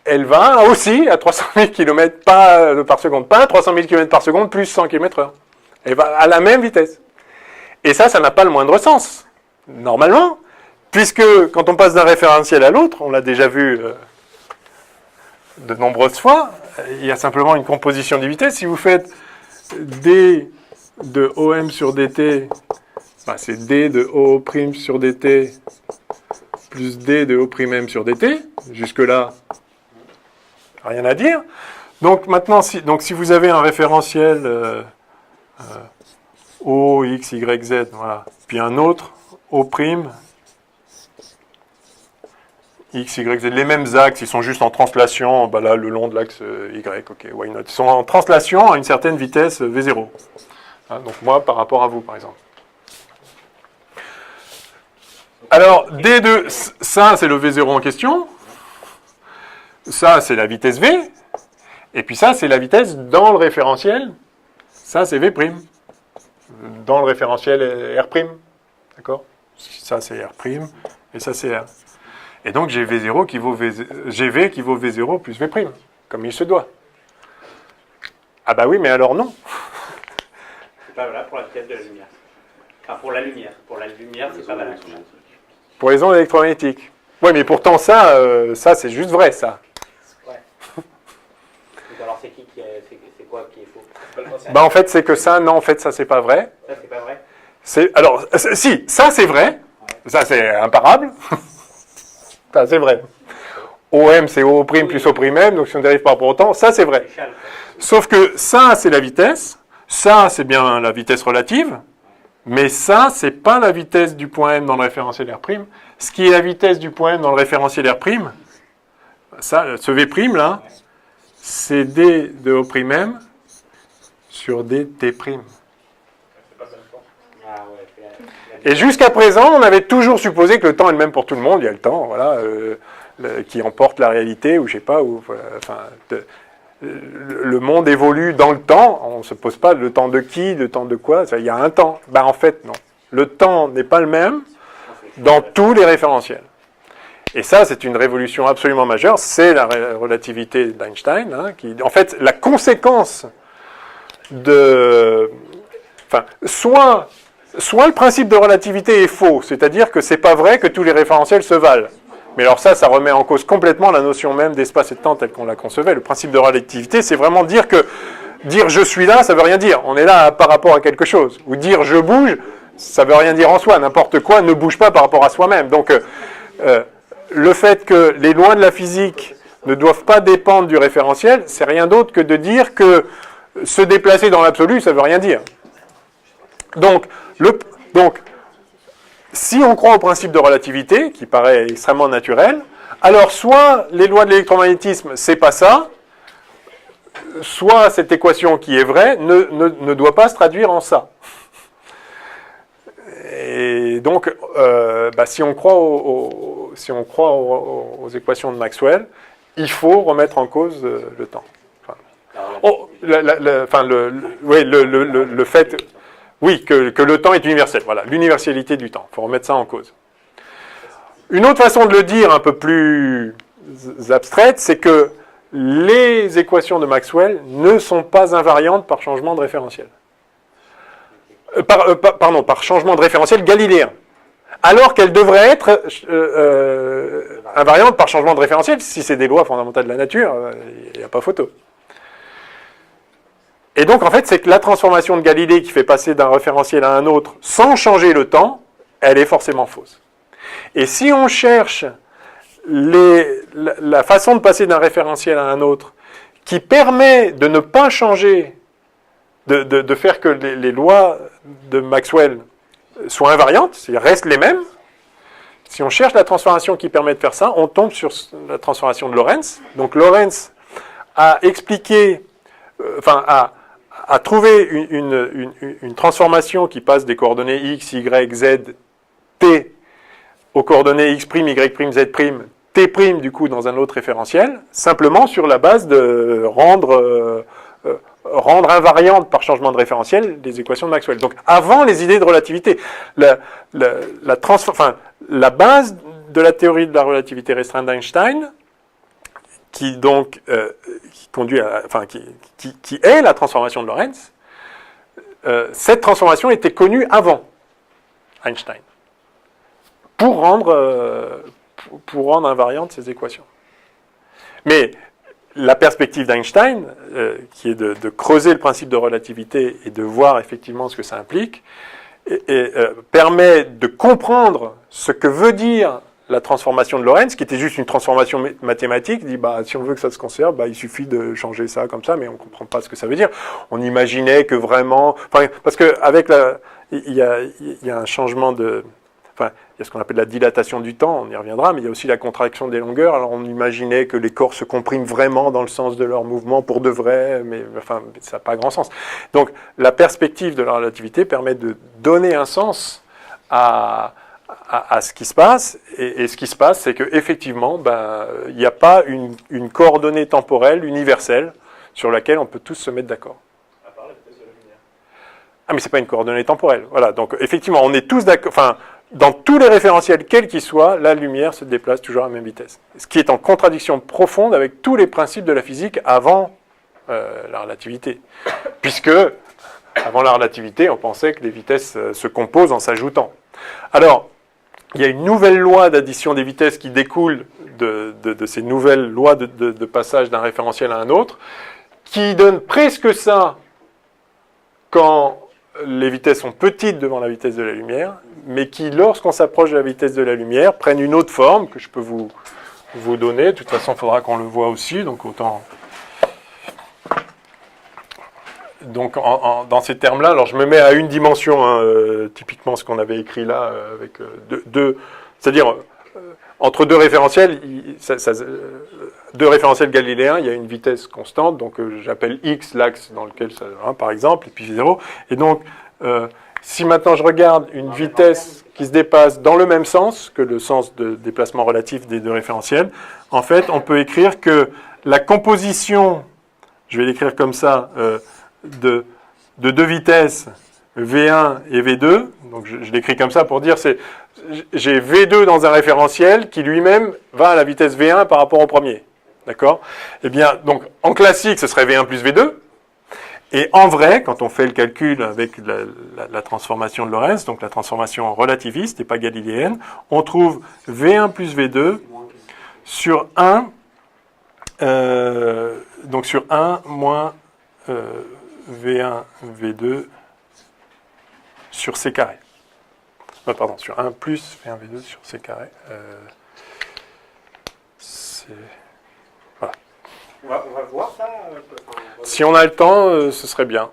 elle va aussi à 300 000 km par seconde. Pas 300 000 km par seconde plus 100 km/h. Elle va à la même vitesse. Et ça n'a pas le moindre sens, normalement, puisque quand on passe d'un référentiel à l'autre, on l'a déjà vu de nombreuses fois. Il y a simplement une composition des vitesses. Si vous faites d de OM sur dt, ben c'est d de OO' sur dt plus d de O'M sur dt. Jusque-là, rien à dire. Donc maintenant, si vous avez un référentiel O, X, Y, Z, voilà, puis un autre O', X, Y, Z, les mêmes axes, ils sont juste en translation, bah là, le long de l'axe Y, ok, why not. Ils sont en translation à une certaine vitesse V0. Hein, donc moi, par rapport à vous, par exemple. Alors, D2, ça, c'est le V0 en question. Ça, c'est la vitesse V. Et puis ça, c'est la vitesse dans le référentiel. Ça, c'est V'. Dans le référentiel R'. D'accord? Ça, c'est R'. Et ça, c'est R. Et donc, j'ai V0 qui vaut j'ai V qui vaut V0 plus V', comme il se doit. Ah bah oui, mais alors non. C'est pas valable pour la vitesse de la lumière. Enfin, pour la lumière. Pour la lumière, c'est pas valable. Pour les ondes électromagnétiques. Oui, mais pourtant, ça c'est juste vrai, ça. Ouais. Donc, alors, c'est quoi qui est faux? Bah, en fait, c'est que ça, non, en fait, ça, c'est pas vrai. Ça, c'est pas vrai? Alors, si, ça, c'est vrai. Ça, c'est imparable. Ça, c'est vrai. OM, c'est O' plus O'M, donc si on dérive par rapport au temps, ça, c'est vrai. Sauf que ça, c'est la vitesse. Ça, c'est bien la vitesse relative. Mais ça, c'est pas la vitesse du point M dans le référentiel R'. Ce qui est la vitesse du point M dans le référentiel R', ça, ce V', là, c'est D de O'M sur dt'. Et jusqu'à présent, on avait toujours supposé que le temps est le même pour tout le monde. Il y a le temps, voilà, qui emporte la réalité, ou je sais pas, ou enfin, le monde évolue dans le temps. On ne se pose pas le temps de qui, le temps de quoi. Il y a un temps. Ben en fait, non. Le temps n'est pas le même dans tous les référentiels. Et ça, c'est une révolution absolument majeure. C'est la relativité d'Einstein, hein, qui, en fait, la conséquence de... Enfin, soit le principe de relativité est faux, c'est-à-dire que c'est pas vrai que tous les référentiels se valent. Mais alors ça remet en cause complètement la notion même d'espace et de temps telle qu'on la concevait. Le principe de relativité, c'est vraiment dire que dire je suis là, ça veut rien dire. On est là par rapport à quelque chose. Ou dire je bouge, ça veut rien dire en soi. N'importe quoi ne bouge pas par rapport à soi-même. Donc le fait que les lois de la physique ne doivent pas dépendre du référentiel, c'est rien d'autre que de dire que se déplacer dans l'absolu, ça veut rien dire. Donc, si on croit au principe de relativité, qui paraît extrêmement naturel, alors soit les lois de l'électromagnétisme, c'est pas ça, soit cette équation qui est vraie ne doit pas se traduire en ça. Et donc, si on croit aux équations de Maxwell, il faut remettre en cause le temps. Le fait... Oui, que le temps est universel. Voilà, l'universalité du temps. Il faut remettre ça en cause. Une autre façon de le dire, un peu plus abstraite, c'est que les équations de Maxwell ne sont pas invariantes par changement de référentiel. Par changement de référentiel galiléen. Alors qu'elles devraient être invariantes par changement de référentiel. Si c'est des lois fondamentales de la nature, il n'y a pas photo. Et donc, en fait, c'est que la transformation de Galilée qui fait passer d'un référentiel à un autre sans changer le temps, elle est forcément fausse. Et si on cherche la façon de passer d'un référentiel à un autre qui permet de ne pas changer, de faire que les lois de Maxwell soient invariantes, c'est-à-dire restent les mêmes, si on cherche la transformation qui permet de faire ça, on tombe sur la transformation de Lorentz. Donc Lorentz a expliqué, a trouvé une transformation qui passe des coordonnées x, y, z, t aux coordonnées x', y', z', t' du coup dans un autre référentiel, simplement sur la base de rendre invariantes par changement de référentiel les équations de Maxwell. Donc avant les idées de relativité, la base de la théorie de la relativité restreinte d'Einstein, qui donc conduit à, qui est la transformation de Lorentz, cette transformation était connue avant Einstein pour rendre invariantes ces équations. Mais la perspective d'Einstein, qui est de creuser le principe de relativité et de voir effectivement ce que ça implique, permet de comprendre ce que veut dire la transformation de Lorentz, qui était juste une transformation mathématique. Dit, si on veut que ça se conserve, il suffit de changer ça comme ça, mais on ne comprend pas ce que ça veut dire. On imaginait que vraiment... parce qu'avec il y a un changement de... il y a ce qu'on appelle la dilatation du temps, on y reviendra, mais il y a aussi la contraction des longueurs. Alors on imaginait que les corps se compriment vraiment dans le sens de leur mouvement pour de vrai, mais ça n'a pas grand sens. Donc la perspective de la relativité permet de donner un sens à ce qui se passe, et ce qui se passe, c'est qu'effectivement, il n'y a pas une coordonnée temporelle universelle sur laquelle on peut tous se mettre d'accord. À part la vitesse de la lumière. Ah, mais c'est pas une coordonnée temporelle. Voilà, donc effectivement, on est tous d'accord, dans tous les référentiels, quels qu'ils soient, la lumière se déplace toujours à la même vitesse. Ce qui est en contradiction profonde avec tous les principes de la physique avant la relativité. Puisque, avant la relativité, on pensait que les vitesses se composent en s'ajoutant. Alors, il y a une nouvelle loi d'addition des vitesses qui découle de ces nouvelles lois de passage d'un référentiel à un autre, qui donne presque ça quand les vitesses sont petites devant la vitesse de la lumière, mais qui, lorsqu'on s'approche de la vitesse de la lumière, prennent une autre forme que je peux vous donner. De toute façon, il faudra qu'on le voit aussi, donc autant... Donc, dans ces termes-là, alors je me mets à une dimension, typiquement ce qu'on avait écrit là, avec deux, c'est-à-dire entre deux référentiels, deux référentiels galiléens, il y a une vitesse constante, donc j'appelle x l'axe dans lequel ça, par exemple, et puis 0. Et donc, si maintenant je regarde une vitesse qui se dépasse dans le même sens que le sens de déplacement relatif des deux référentiels, en fait, on peut écrire que la composition, je vais l'écrire comme ça, de deux vitesses, V1 et V2, donc je l'écris comme ça pour dire, j'ai V2 dans un référentiel qui lui-même va à la vitesse V1 par rapport au premier. D'accord ? Eh bien, donc, en classique, ce serait V1 plus V2. Et en vrai, quand on fait le calcul avec la transformation de Lorentz, donc la transformation relativiste et pas galiléenne, on trouve V1 plus V2 sur 1, donc sur 1 moins V1, V2 sur C carré. Pardon, sur 1 plus V1, V2 sur C carré. Voilà. On va voir ça. Si on a le temps, ce serait bien.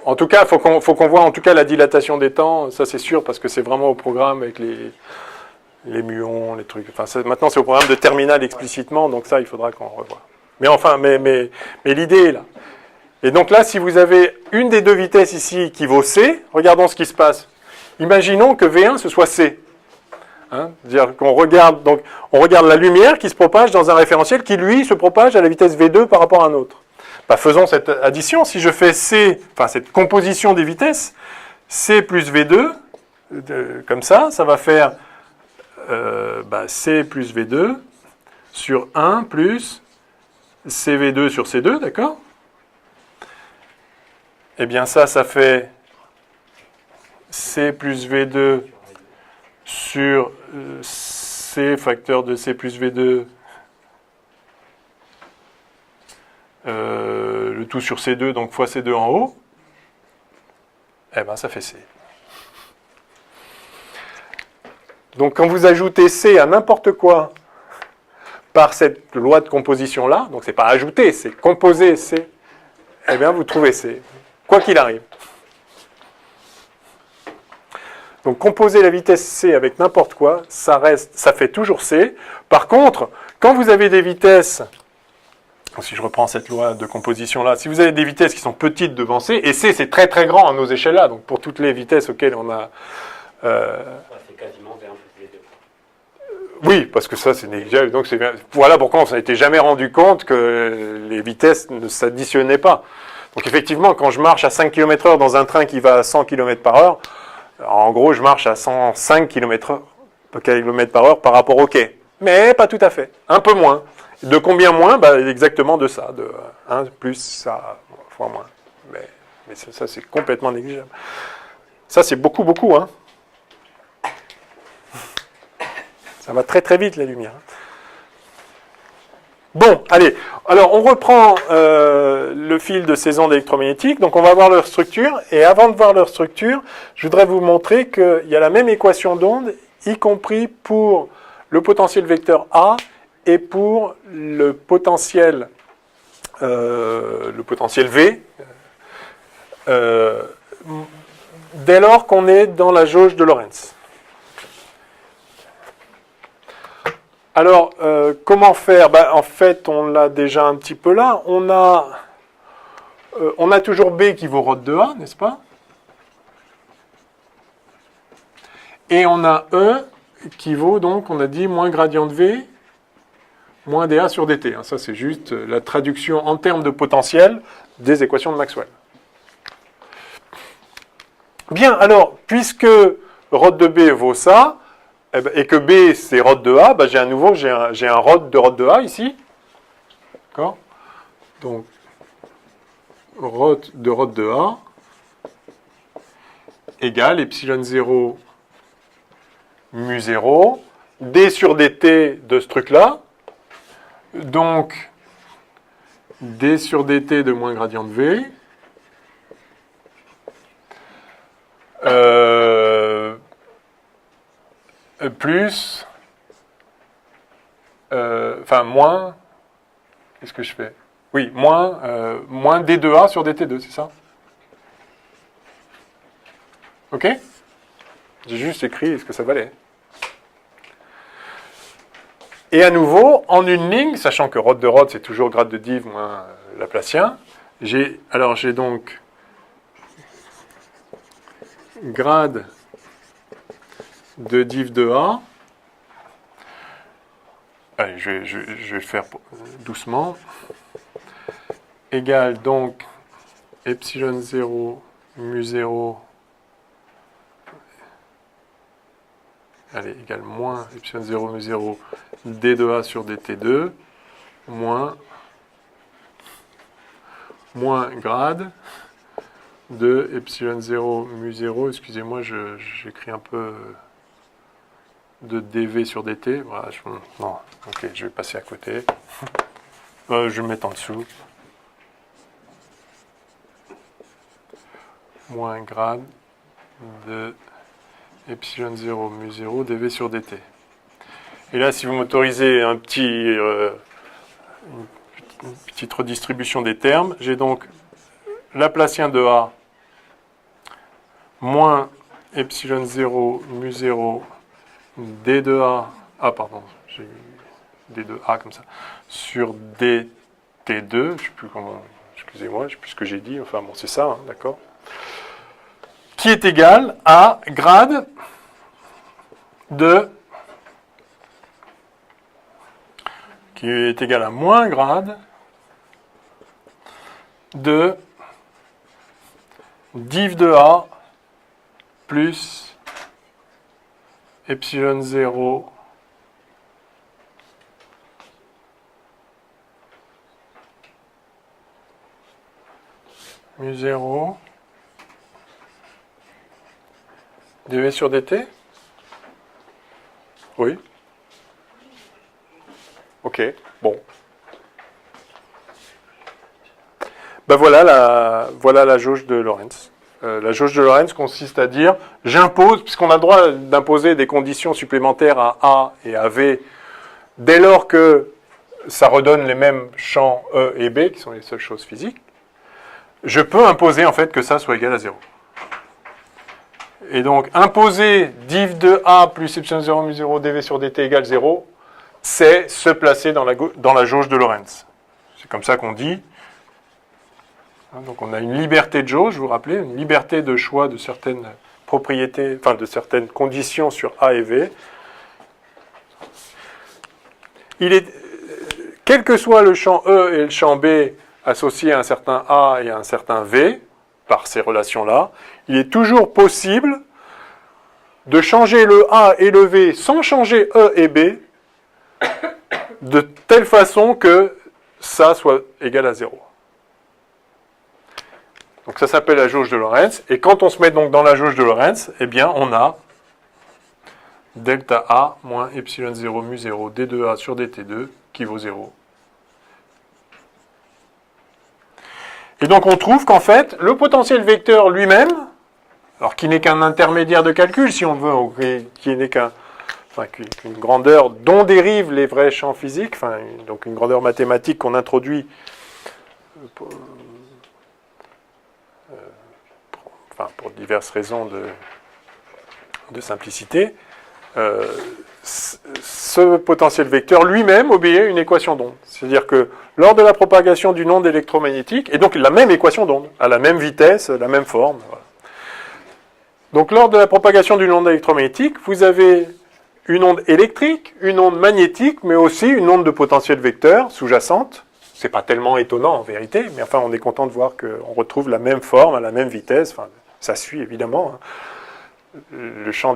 En tout cas, faut qu'on voit en tout cas la dilatation des temps, ça c'est sûr, parce que c'est vraiment au programme avec les muons, les trucs. Maintenant c'est au programme de terminal explicitement, donc ça il faudra qu'on revoie. Mais enfin, mais l'idée est là. Et donc là, si vous avez une des deux vitesses ici qui vaut C, regardons ce qui se passe. Imaginons que V1 ce soit C. C'est-à-dire qu'on regarde, on regarde la lumière qui se propage dans un référentiel qui, lui, se propage à la vitesse V2 par rapport à un autre. Faisons cette addition. Si je fais C, cette composition des vitesses, C plus V2, comme ça va faire C plus V2 sur 1 plus CV2 sur C2, d'accord ? Eh bien ça fait C plus V2 sur C facteur de C plus V2, le tout sur C2, donc fois C2 en haut, eh bien ça fait C. Donc quand vous ajoutez C à n'importe quoi par cette loi de composition-là, donc c'est pas ajouter, c'est composer C, eh bien vous trouvez C, quoi qu'il arrive. Donc composer la vitesse C avec n'importe quoi, ça fait toujours C. Par contre, quand vous avez des vitesses, si je reprends cette loi de composition là, si vous avez des vitesses qui sont petites devant C, et C c'est très très grand à nos échelles là, donc pour toutes les vitesses auxquelles on a... c'est quasiment V1 plus V2. Oui, parce que ça c'est négligeable, donc c'est bien. Voilà pourquoi on s'en était jamais rendu compte que les vitesses ne s'additionnaient pas. Donc effectivement, quand je marche à 5 km/h dans un train qui va à 100 km/h, en gros, je marche à 105 km/h par rapport au quai. Mais pas tout à fait. Un peu moins. De combien moins ? Exactement de ça. De 1 plus ça, fois moins. Mais ça c'est complètement négligeable. Ça, c'est beaucoup, beaucoup. Ça va très, très vite, la lumière. Bon, allez. Alors, on reprend le fil de ces ondes électromagnétiques. Donc, on va voir leur structure. Et avant de voir leur structure, je voudrais vous montrer qu'il y a la même équation d'onde, y compris pour le potentiel vecteur A et pour le potentiel V, dès lors qu'on est dans la jauge de Lorentz. Alors, comment faire? En fait, on l'a déjà un petit peu là. On a toujours B qui vaut ρ de A, n'est-ce pas? Et on a E qui vaut donc, on a dit, moins gradient de V, moins dA sur dt. Ça, c'est juste la traduction en termes de potentiel des équations de Maxwell. Bien, alors, puisque ρ de B vaut ça, et que B c'est ρ de A, j'ai un ρ de A ici. D'accord? Donc, ρ de A égale epsilon 0 mu 0, d sur dt de ce truc-là. Donc, d sur dt de moins gradient de V. Plus, moins, qu'est-ce que je fais? Oui, moins d2a sur dt2, c'est ça? Ok? J'ai juste écrit ce que ça valait. Et à nouveau, en une ligne, sachant que ρ de ρ, c'est toujours grade de div moins Laplacien, j'ai donc grade de div de A. Allez, je vais le faire doucement. Égale donc epsilon 0 mu 0. Allez, égale moins epsilon 0 mu 0 d de A sur dt2 moins grade de epsilon 0 mu 0. Excusez-moi, j'écris un peu de dv sur dt. Voilà, non, ok, je vais passer à côté. Je vais le mettre en dessous. Moins grade de epsilon 0 mu 0 dv sur dt. Et là, si vous m'autorisez une petite redistribution des termes, j'ai donc Laplacien de A moins epsilon 0 mu 0 d de A, j'ai eu d de A comme ça, sur dt2, je ne sais plus comment, excusez-moi, je ne sais plus ce que j'ai dit, enfin bon, c'est ça, hein, d'accord, qui est égal à grade de, qui est égal à moins grade de div de A plus epsilon 0 mu 0 dv sur dt. Oui. Ok, bon. Voilà la jauge de Lorentz. La jauge de Lorentz consiste à dire, j'impose, puisqu'on a le droit d'imposer des conditions supplémentaires à A et à V, dès lors que ça redonne les mêmes champs E et B, qui sont les seules choses physiques, je peux imposer en fait que ça soit égal à 0. Et donc, imposer div de A plus epsilon 0 mu 0 dv sur dt égale 0, c'est se placer dans la jauge de Lorentz. C'est comme ça qu'on dit. Donc on a une liberté de jauge, vous vous rappelez, une liberté de choix de certaines propriétés, enfin de certaines conditions sur A et V. Quel que soit le champ E et le champ B associés à un certain A et à un certain V, par ces relations-là, il est toujours possible de changer le A et le V sans changer E et B, de telle façon que ça soit égal à 0. Donc ça s'appelle la jauge de Lorentz, et quand on se met donc dans la jauge de Lorentz, eh bien on a delta A moins epsilon 0 mu 0 d2A sur dt2 qui vaut 0. Et donc on trouve qu'en fait, le potentiel vecteur lui-même, alors qui n'est qu'un intermédiaire de calcul, si on veut, ou qui n'est qu'une grandeur dont dérivent les vrais champs physiques, donc une grandeur mathématique qu'on introduit pour diverses raisons de simplicité, ce potentiel vecteur lui-même obéit à une équation d'onde. C'est-à-dire que lors de la propagation d'une onde électromagnétique, et donc la même équation d'onde, à la même vitesse, la même forme. Voilà. Donc lors de la propagation d'une onde électromagnétique, vous avez une onde électrique, une onde magnétique, mais aussi une onde de potentiel vecteur sous-jacente. C'est pas tellement étonnant en vérité, mais enfin on est content de voir qu'on retrouve la même forme, à la même vitesse. Enfin, ça suit évidemment. Un champ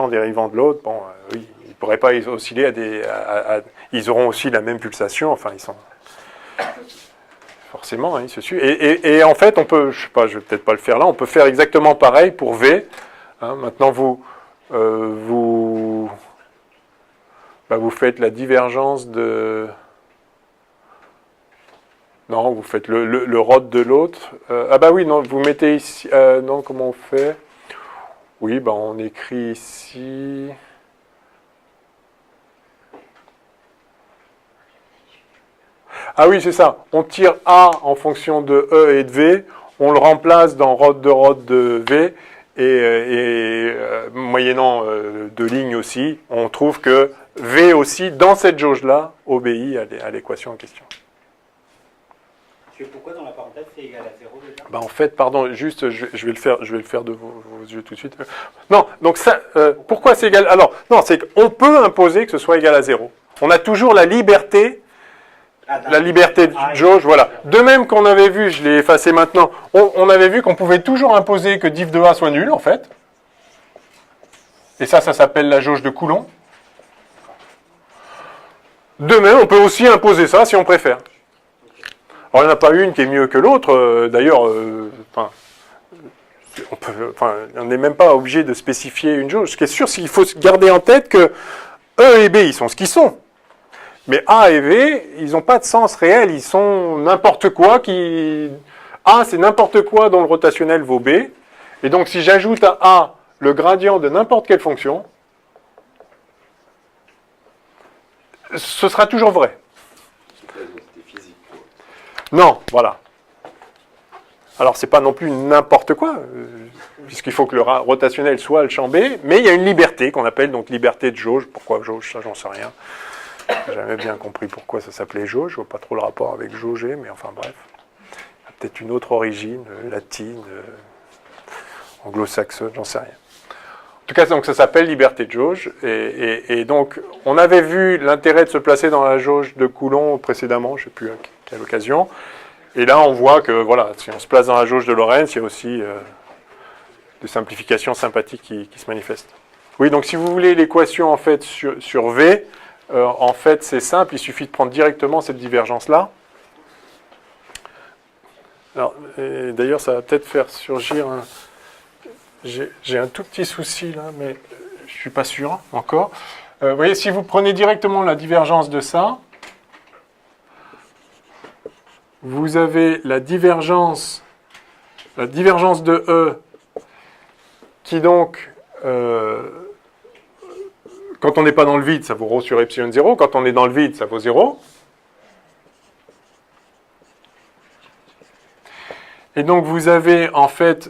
dérivant de l'autre, bon, oui, ils ne pourraient pas osciller ils auront aussi la même pulsation, enfin, ils sont... Forcément, hein, ils se suivent. Et en fait, on peut, je sais pas, je vais peut-être pas le faire là, on peut faire exactement pareil pour V. Hein, maintenant, vous faites la divergence de... Non, vous faites le rod de l'autre. Ah bah oui, non, vous mettez ici... non, comment on fait ? Oui, ben on écrit ici... Ah oui, c'est ça. On tire A en fonction de E et de V, on le remplace dans rod de V, et moyennant deux lignes aussi, on trouve que V aussi, dans cette jauge-là, obéit à l'équation en question. Pourquoi dans la parenthèse c'est égal à 0 déjà ? Ben en fait, pardon, juste, je vais le faire de vos yeux tout de suite. Non, donc ça, pourquoi c'est égal ? Alors, non, c'est qu'on peut imposer que ce soit égal à 0. On a toujours la liberté de jauge, voilà. De même qu'on avait vu, je l'ai effacé maintenant, on avait vu qu'on pouvait toujours imposer que diff de A soit nul, en fait. Et ça s'appelle la jauge de Coulomb. De même, on peut aussi imposer ça si on préfère. Alors, il n'y en a pas une qui est mieux que l'autre. D'ailleurs, on n'est même pas obligé de spécifier une jauge. Ce qui est sûr, c'est qu'il faut garder en tête que E et B, ils sont ce qu'ils sont. Mais A et V, ils n'ont pas de sens réel. Ils sont n'importe quoi qui... A, c'est n'importe quoi dont le rotationnel vaut B. Et donc, si j'ajoute à A le gradient de n'importe quelle fonction, ce sera toujours vrai. Non, voilà. Alors, c'est pas non plus n'importe quoi, puisqu'il faut que le rotationnel soit le champ B, mais il y a une liberté qu'on appelle donc liberté de jauge. Pourquoi jauge, ça, j'en sais rien. J'ai jamais bien compris pourquoi ça s'appelait jauge. Je vois pas trop le rapport avec jauger, mais enfin bref. Il y a peut-être une autre origine, latine, anglo-saxonne, j'en sais rien. En tout cas, donc, ça s'appelle liberté de jauge. Et donc, on avait vu l'intérêt de se placer dans la jauge de Coulomb précédemment, je ne sais plus à quelle occasion. Et là, on voit que, voilà, si on se place dans la jauge de Lorentz, il y a aussi des simplifications sympathiques qui se manifestent. Oui, donc si vous voulez l'équation, en fait, sur V, en fait, c'est simple, il suffit de prendre directement cette divergence-là. Alors, d'ailleurs, ça va peut-être faire surgir un... J'ai un tout petit souci là, mais je ne suis pas sûr encore. Vous voyez, si vous prenez directement la divergence de ça, vous avez la divergence de E qui donc, quand on n'est pas dans le vide, ça vaut ρ sur epsilon 0. Quand on est dans le vide, ça vaut 0. Et donc vous avez en fait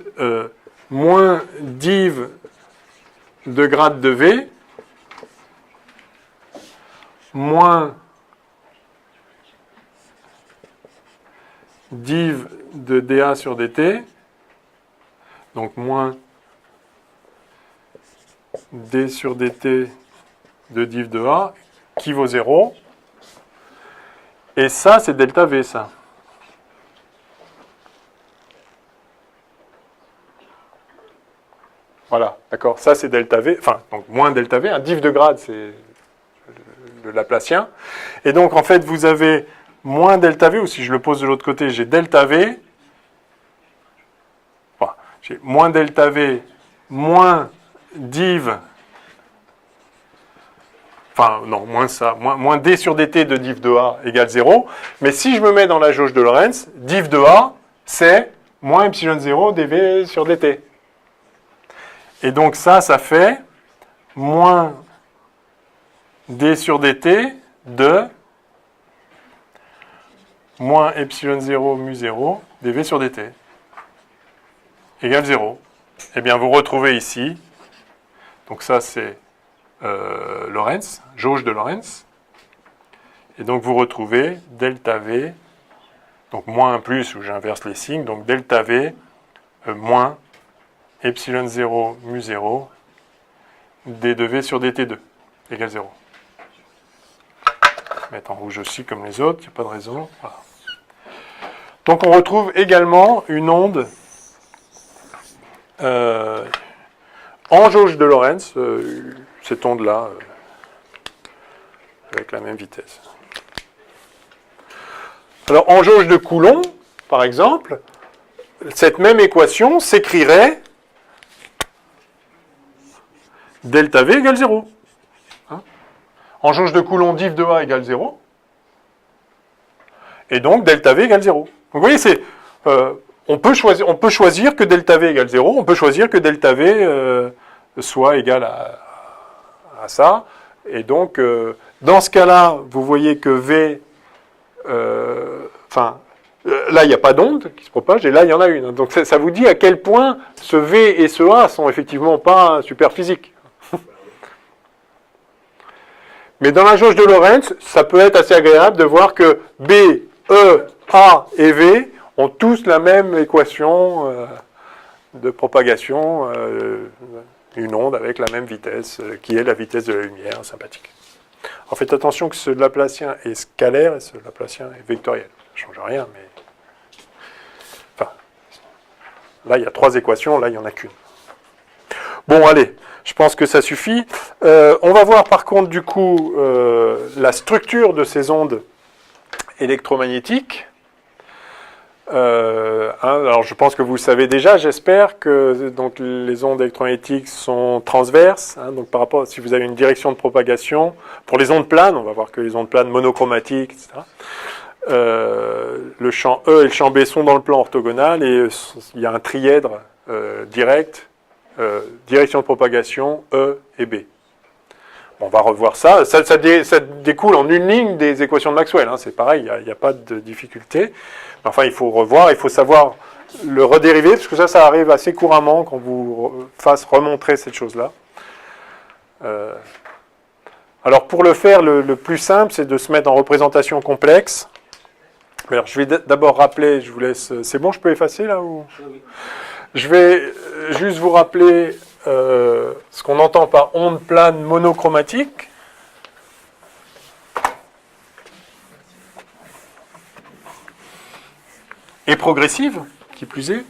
moins div de grade de V moins div de dA sur dt, donc moins d sur dt de div de A, qui vaut 0. Et ça, c'est delta V, ça. Voilà, d'accord. Ça, c'est delta V, enfin, donc moins delta V. Un div de grade, c'est le Laplacien. Et donc, en fait, vous avez moins delta V, ou si je le pose de l'autre côté, j'ai delta V. Enfin, j'ai moins delta V, moins div. Enfin, non, moins ça. Moins d sur dt de div de A égale 0. Mais si je me mets dans la jauge de Lorentz, div de A, c'est moins epsilon 0 dv sur dt. Et donc ça fait moins d sur dt de moins epsilon 0 mu 0 dv sur dt égale 0. Eh bien, vous retrouvez ici, donc ça c'est Lorentz, jauge de Lorentz, et donc vous retrouvez delta V, donc moins un plus, où j'inverse les signes, donc delta V moins epsilon 0 mu 0 d de V sur dt2 égale 0. Je vais mettre en rouge aussi comme les autres, il n'y a pas de raison. Voilà. Donc on retrouve également une onde en jauge de Lorentz, cette onde-là, avec la même vitesse. Alors en jauge de Coulomb, par exemple, cette même équation s'écrirait delta V égale 0. Hein, en jauge de Coulomb, div de A égale 0. Et donc delta V égale 0. Donc vous voyez, c'est... on peut choisir que delta V égale 0, on peut choisir que delta V soit égal à ça. Et donc, dans ce cas-là, vous voyez que V... là, il n'y a pas d'onde qui se propage, et là, il y en a une. Donc, ça vous dit à quel point ce V et ce A sont effectivement pas super physiques. Mais dans la jauge de Lorentz, ça peut être assez agréable de voir que B, E, A et V ont tous la même équation de propagation, une onde avec la même vitesse, qui est la vitesse de la lumière, sympathique. Alors faites attention que ce Laplacien est scalaire et ce Laplacien est vectoriel. Ça ne change rien, mais... Enfin, là, il y a 3 équations, là, il n'y en a qu'une. Bon, allez, je pense que ça suffit. On va voir, par contre, du coup, la structure de ces ondes électromagnétiques. Alors je pense que vous le savez déjà, j'espère que donc, les ondes électromagnétiques sont transverses, hein, donc par rapport, si vous avez une direction de propagation, pour les ondes planes, on va voir que les ondes planes monochromatiques, etc., le champ E et le champ B sont dans le plan orthogonal et il y a un trièdre direct, direction de propagation E et B. On va revoir ça. Ça découle en une ligne des équations de Maxwell. Hein. C'est pareil, il n'y a pas de difficulté. Enfin, il faut revoir, il faut savoir le redériver, parce que ça arrive assez couramment qu'on vous fasse remontrer cette chose-là. Alors, pour le faire, le plus simple, c'est de se mettre en représentation complexe. Alors, je vais d'abord rappeler, je vous laisse... C'est bon, je peux effacer, là ou... Oui. Je vais juste vous rappeler... ce qu'on entend par onde plane monochromatique. Et progressive, qui plus est.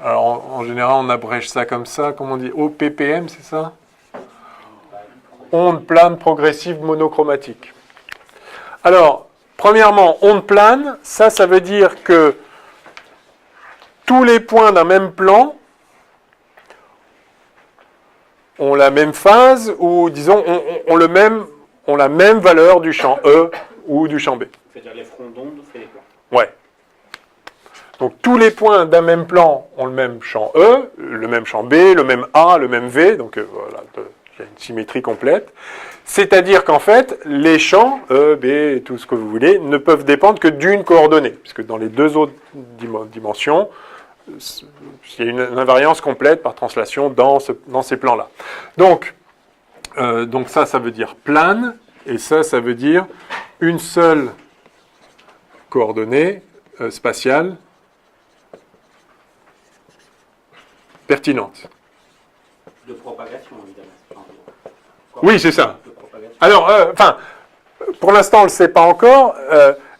Alors, en général, on abrège ça comme ça, comment on dit, OPPM, c'est ça? Onde plane progressive monochromatique. Alors, premièrement, onde plane, ça veut dire que tous les points d'un même plan ont la même phase ou, disons, ont la même valeur du champ E ou du champ B. C'est-à-dire les fronts d'onde, c'est les plans. Ouais. Donc tous les points d'un même plan ont le même champ E, le même champ B, le même A, le même V, donc voilà, il y a une symétrie complète. C'est-à-dire qu'en fait, les champs, E, B et tout ce que vous voulez, ne peuvent dépendre que d'une coordonnée, puisque dans les deux autres dimensions, il y a une invariance complète par translation dans ces plans-là. Donc ça veut dire plane, et ça veut dire une seule coordonnée spatiale pertinente. De propagation, évidemment. Oui, c'est ça. Alors, pour l'instant, on ne le sait pas encore.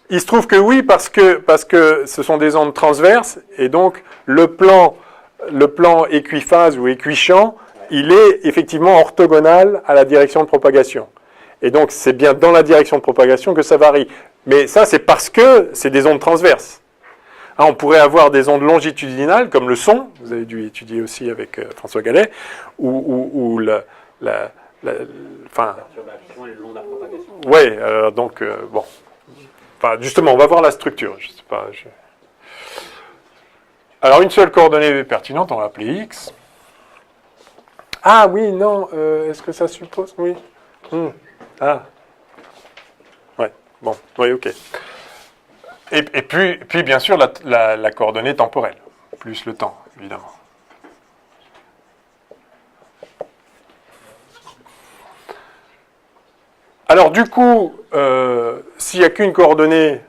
Il se trouve que oui, parce que ce sont des ondes transverses, et donc le plan équiphase ou équichamp, il est effectivement orthogonal à la direction de propagation. Et donc, c'est bien dans la direction de propagation que ça varie. Mais ça, c'est parce que c'est des ondes transverses. Hein, on pourrait avoir des ondes longitudinales, comme le son, vous avez dû étudier aussi avec François Gallet, ou perturbation et le long de la propagation. Oui, donc, bon. Enfin, justement, on va voir la structure. Je sais pas, Alors, une seule coordonnée pertinente, on va l'appeler x. Ah oui, non, est-ce que ça suppose? Oui. Ah. Ouais, bon, oui, ok. Et puis, bien sûr, la coordonnée temporelle, plus le temps, évidemment. Alors, du coup, s'il n'y a qu'une coordonnée,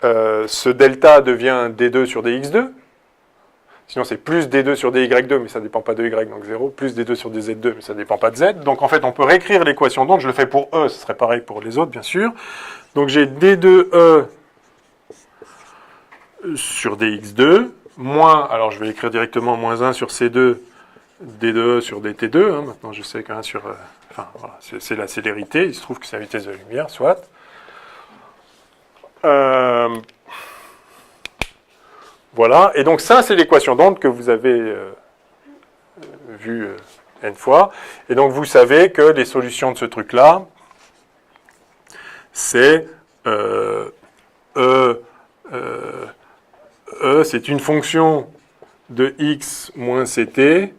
ce delta devient d2 sur dx2. Sinon, c'est plus d2 sur dy2, mais ça ne dépend pas de y, donc 0. Plus d2 sur dz2, mais ça ne dépend pas de z. Donc, en fait, on peut réécrire l'équation d'onde. Je le fais pour E, ce serait pareil pour les autres, bien sûr. Donc, j'ai d2e sur dx2, moins, alors je vais écrire directement moins 1 sur c2, d2e sur dt2. Hein, maintenant, je sais qu'un sur... enfin, voilà, c'est la célérité. Il se trouve que c'est la vitesse de la lumière, soit. Voilà, et donc ça, c'est l'équation d'onde que vous avez vue n fois. Et donc, vous savez que les solutions de ce truc-là, c'est c'est une fonction de x moins ct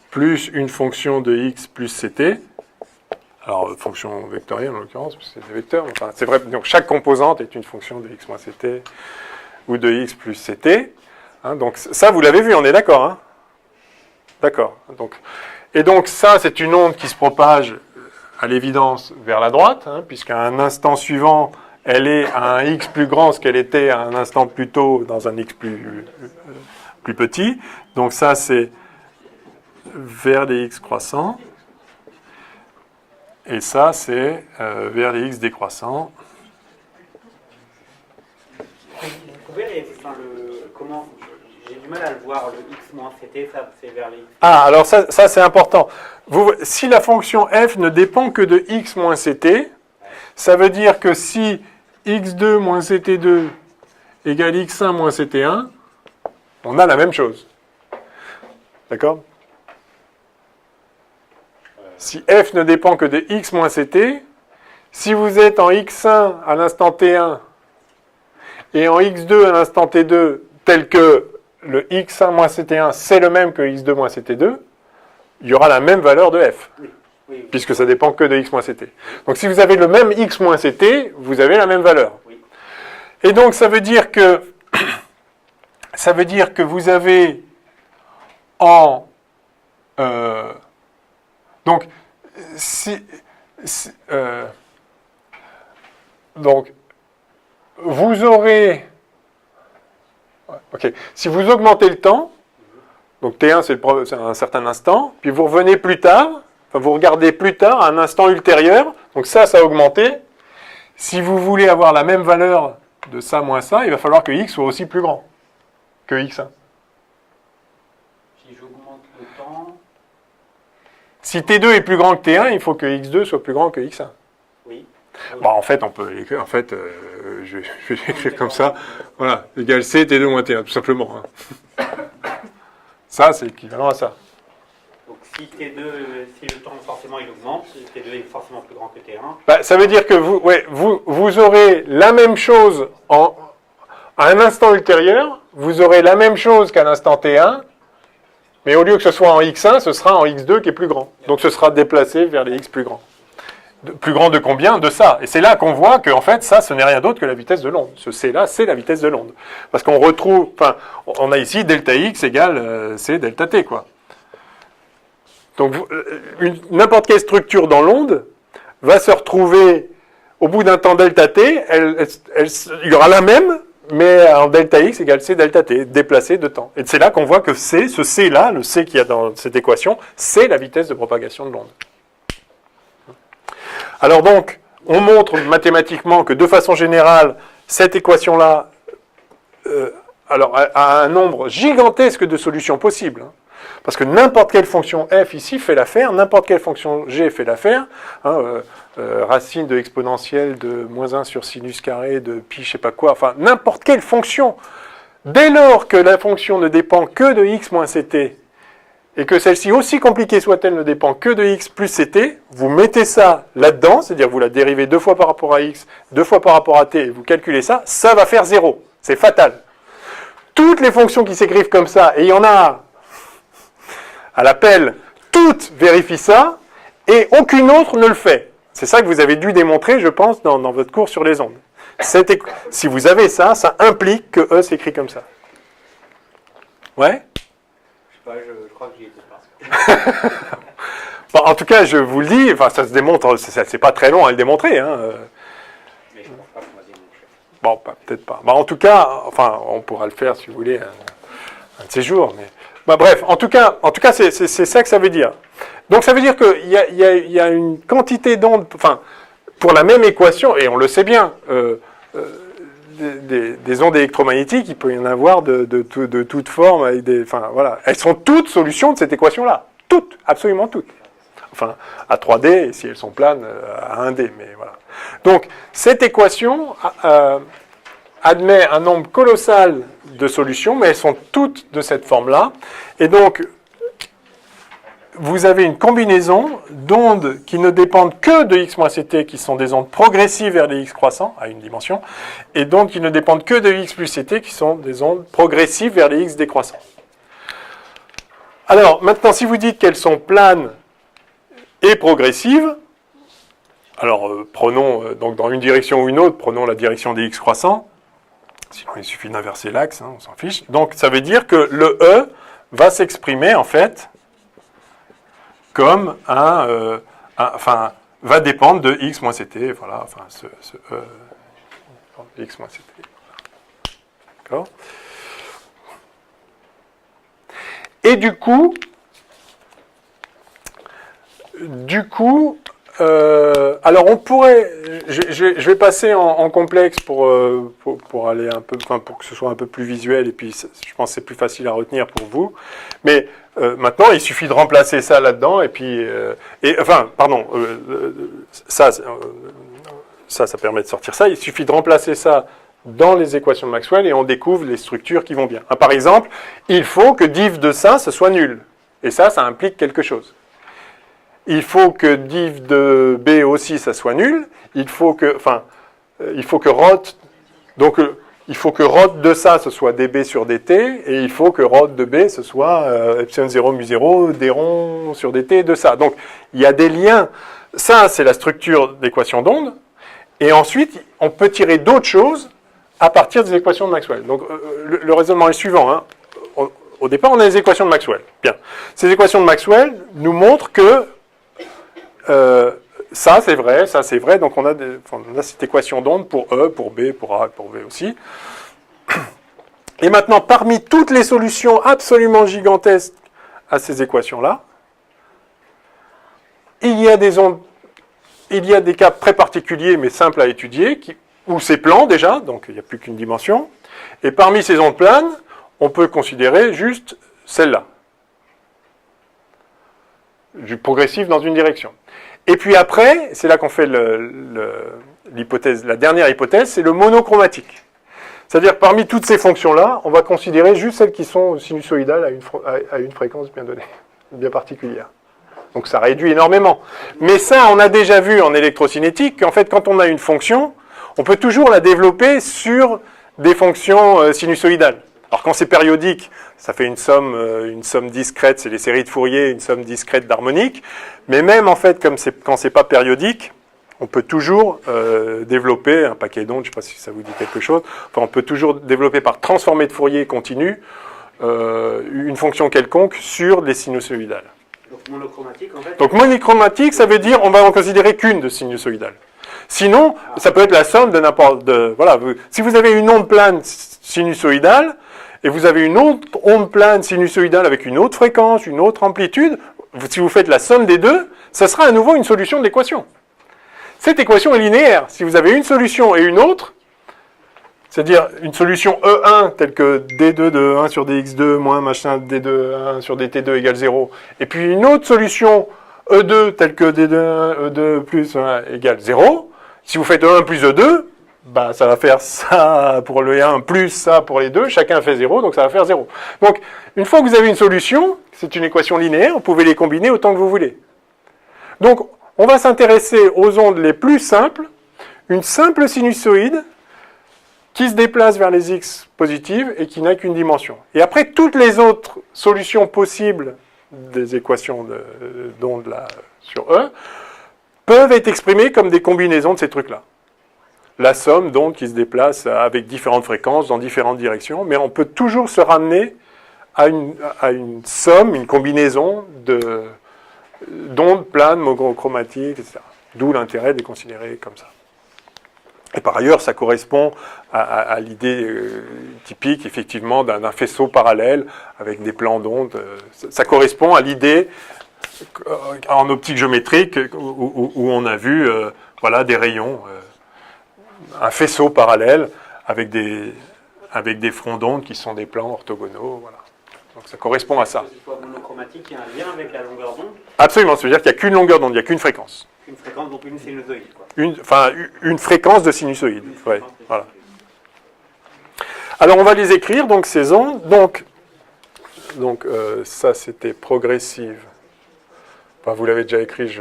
plus une fonction de x plus ct. Alors, fonction vectorielle en l'occurrence, parce que c'est des vecteurs. Enfin, c'est vrai, donc chaque composante est une fonction de x moins ct ou de x plus ct. Hein, donc ça, vous l'avez vu, on est d'accord. Hein, d'accord. Et donc ça, c'est une onde qui se propage à l'évidence vers la droite, hein, puisqu'à un instant suivant, elle est à un x plus grand ce qu'elle était à un instant plus tôt dans un x plus petit. Donc ça, c'est vers les x croissants. Et ça, c'est vers les x décroissants. Vous pouvez, comment, j'ai du mal à le voir, le x moins ct, ça c'est vers les x. Ah, alors ça c'est important. Si la fonction f ne dépend que de x moins ct, ça veut dire que si x2 moins ct2 égale x1 moins ct1, on a la même chose. D'accord ? Si f ne dépend que de x moins ct, si vous êtes en x1 à l'instant t1 et en x2 à l'instant t2, tel que le x1 moins ct1 c'est le même que x2 moins ct2, il y aura la même valeur de f, puisque ça dépend que de x moins ct. Donc si vous avez le même x moins ct, vous avez la même valeur. Et donc ça veut dire que vous avez en donc vous aurez si vous augmentez le temps, donc T1 c'est un certain instant, puis vous revenez plus tard, enfin vous regardez plus tard à un instant ultérieur, donc ça a augmenté. Si vous voulez avoir la même valeur de ça moins ça, il va falloir que x soit aussi plus grand que x1. Si j'augmente le temps... Si T2 est plus grand que T1, il faut que x2 soit plus grand que x1. Oui. Bon, en fait, on peut écrire, je vais l'écrire comme ça, voilà, égal C, T2 moins T1, tout simplement. Hein. Ça, c'est équivalent à ça. Donc si T2, si le temps forcément il augmente, T2 est forcément plus grand que T1. Bah, ça veut dire que vous aurez la même chose à un instant ultérieur, vous aurez la même chose qu'à l'instant T1, mais au lieu que ce soit en x1, ce sera en x2 qui est plus grand. Donc ce sera déplacé vers les x plus grands. Plus grand de combien? De ça. Et c'est là qu'on voit que en fait, ça, ce n'est rien d'autre que la vitesse de l'onde. Ce C-là, c'est la vitesse de l'onde. Parce qu'on retrouve, enfin, on a ici delta x égale C delta t, quoi. Donc, n'importe quelle structure dans l'onde va se retrouver, au bout d'un temps delta t, il y aura la même, mais en delta x égale C delta t, déplacé de temps. Et c'est là qu'on voit que C, ce C-là, le C qu'il y a dans cette équation, c'est la vitesse de propagation de l'onde. Alors donc, on montre mathématiquement que de façon générale, cette équation-là a un nombre gigantesque de solutions possibles. Hein, parce que n'importe quelle fonction f ici fait l'affaire, n'importe quelle fonction g fait l'affaire. Hein, racine de exponentielle de moins 1 sur sinus carré de pi, je sais pas quoi. Enfin, n'importe quelle fonction. Dès lors que la fonction ne dépend que de x moins ct, et que celle-ci, aussi compliquée soit-elle, ne dépend que de x plus ct, vous mettez ça là-dedans, c'est-à-dire vous la dérivez 2 fois par rapport à x, 2 fois par rapport à t, et vous calculez ça, ça va faire 0. C'est fatal. Toutes les fonctions qui s'écrivent comme ça, et il y en a à l'appel, toutes vérifient ça, et aucune autre ne le fait. C'est ça que vous avez dû démontrer, je pense, dans votre cours sur les ondes. Si vous avez ça, ça implique que E s'écrit comme ça. Ouais ? Je sais pas, je crois que j'y étais pas. Bon, en tout cas, je vous le dis, enfin, ça se démontre, c'est pas très long à le démontrer. Hein. Mais je pense pas qu'on va démontrer. Bon, peut-être pas. Bah, en tout cas, enfin, on pourra le faire si vous voulez un de ces jours. Mais... Bah, bref, en tout cas, c'est ça que ça veut dire. Donc, ça veut dire qu'il y a une quantité d'ondes, enfin, pour la même équation, et on le sait bien, des ondes électromagnétiques, il peut y en avoir de toutes formes, avec enfin, voilà. Elles sont toutes solutions de cette équation-là. Toutes, absolument toutes. Enfin, à 3D, et si elles sont planes, à 1D, mais voilà. Donc, cette équation admet un nombre colossal de solutions, mais elles sont toutes de cette forme-là. Et donc, vous avez une combinaison d'ondes qui ne dépendent que de x moins ct, qui sont des ondes progressives vers les x croissants, à une dimension, et d'ondes qui ne dépendent que de x plus ct, qui sont des ondes progressives vers les x décroissants. Alors, maintenant, si vous dites qu'elles sont planes et progressives, alors prenons, donc dans une direction ou une autre, prenons la direction des x croissants, sinon il suffit d'inverser l'axe, hein, on s'en fiche. Donc, ça veut dire que le E va s'exprimer, en fait, comme enfin, va dépendre de x moins ct, voilà, enfin, ce E, x moins ct. D'accord ? Et du coup, alors on pourrait, je vais passer en complexe pour aller un peu, enfin pour que ce soit un peu plus visuel, et puis je pense que c'est plus facile à retenir pour vous. Mais maintenant, il suffit de remplacer ça là-dedans, et puis, ça permet de sortir ça. Il suffit de remplacer ça dans les équations de Maxwell, et on découvre les structures qui vont bien. Par exemple, il faut que div de ça, ce soit nul. Et ça implique quelque chose. Il faut que div de B aussi, ça soit nul. Il faut que rot, donc il faut que rot de ça, ce soit dB sur dt, et il faut que rot de B, ce soit epsilon 0 mu 0, d rond sur dt de ça. Donc, il y a des liens. Ça, c'est la structure d'équation d'onde. Et ensuite, on peut tirer d'autres choses à partir des équations de Maxwell. Donc, le raisonnement est suivant. Hein. Au départ, on a les équations de Maxwell. Bien. Ces équations de Maxwell nous montrent que ça, c'est vrai, ça, c'est vrai. Donc, on a cette équation d'onde pour E, pour B, pour A, pour V aussi. Et maintenant, parmi toutes les solutions absolument gigantesques à ces équations-là, il y a des cas très particuliers, mais simples à étudier, où c'est plan déjà, donc il n'y a plus qu'une dimension. Et parmi ces ondes planes, on peut considérer juste celle-là. Du progressif dans une direction. Et puis après, c'est là qu'on fait l'hypothèse, la dernière hypothèse, c'est le monochromatique. C'est-à-dire, parmi toutes ces fonctions-là, on va considérer juste celles qui sont sinusoïdales à une fréquence bien donnée, bien particulière. Donc ça réduit énormément. Mais ça, on a déjà vu en électrocinétique qu'en fait, quand on a une fonction, on peut toujours la développer sur des fonctions sinusoïdales. Alors quand c'est périodique, ça fait une somme discrète, c'est les séries de Fourier, une somme discrète d'harmoniques. Mais même en fait, quand c'est pas périodique, on peut toujours développer un paquet d'ondes, je ne sais pas si ça vous dit quelque chose, enfin on peut toujours développer par transformée de Fourier continu une fonction quelconque sur des sinusoïdales. Donc monochromatique en fait. Donc monochromatique, ça veut dire on va en considérer qu'une de sinusoïdale. Sinon, ça peut être la somme de n'importe... Voilà, si vous avez une onde plane sinusoïdale, et vous avez une autre onde plane sinusoïdale avec une autre fréquence, une autre amplitude, si vous faites la somme des deux, ça sera à nouveau une solution de l'équation. Cette équation est linéaire. Si vous avez une solution et une autre, c'est-à-dire une solution E1 telle que D2 de 1 sur dx2 moins machin D2 1 sur dt2 égale 0, et puis une autre solution E2 telle que D2 E2 plus 1 égale 0, si vous faites E1 plus E2, bah, ça va faire ça pour le 1 plus ça pour les deux, chacun fait 0, donc ça va faire 0. Donc, une fois que vous avez une solution, c'est une équation linéaire, vous pouvez les combiner autant que vous voulez. Donc, on va s'intéresser aux ondes les plus simples, une simple sinusoïde qui se déplace vers les x positives et qui n'a qu'une dimension. Et après, toutes les autres solutions possibles des équations d'ondes là sur E peuvent être exprimées comme des combinaisons de ces trucs-là. La somme d'ondes qui se déplacent avec différentes fréquences dans différentes directions, mais on peut toujours se ramener à une somme, une combinaison d'ondes planes, monochromatiques, etc. D'où l'intérêt de les considérer comme ça. Et par ailleurs, ça correspond à l'idée typique, effectivement, d'un faisceau parallèle avec des plans d'ondes. Ça correspond à l'idée en optique géométrique où on a vu voilà, des rayons, un faisceau parallèle avec des fronts d'onde qui sont des plans orthogonaux. Voilà. Donc ça correspond à ça. Que ce soit monochromatique, il y a un lien avec la longueur d'onde. Absolument, ça veut dire qu'il n'y a qu'une longueur d'onde, il n'y a qu'une fréquence. Une fréquence, donc une sinusoïde, quoi. Une fréquence de sinusoïde. Ouais, voilà. Alors on va les écrire, donc ces ondes. Donc ça c'était progressive. Enfin, vous l'avez déjà écrit,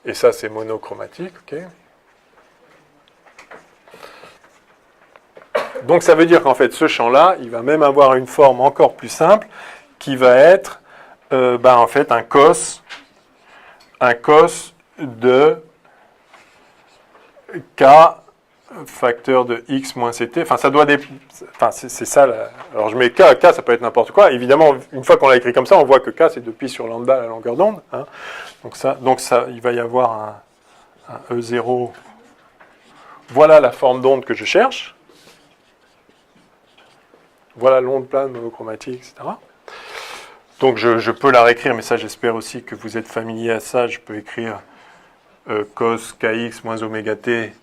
et ça c'est monochromatique, ok. Donc ça veut dire qu'en fait ce champ-là, il va même avoir une forme encore plus simple, qui va être en fait un cos de k facteur de x moins ct. Enfin, ça doit c'est ça. Alors je mets k, ça peut être n'importe quoi. Évidemment, une fois qu'on l'a écrit comme ça, on voit que k c'est 2pi sur lambda la longueur d'onde. Hein. Donc ça, il va y avoir un E0. Voilà la forme d'onde que je cherche. Voilà l'onde plane monochromatique, etc. Donc je peux la réécrire, mais ça j'espère aussi que vous êtes familier à ça. Je peux écrire cos kx moins oméga t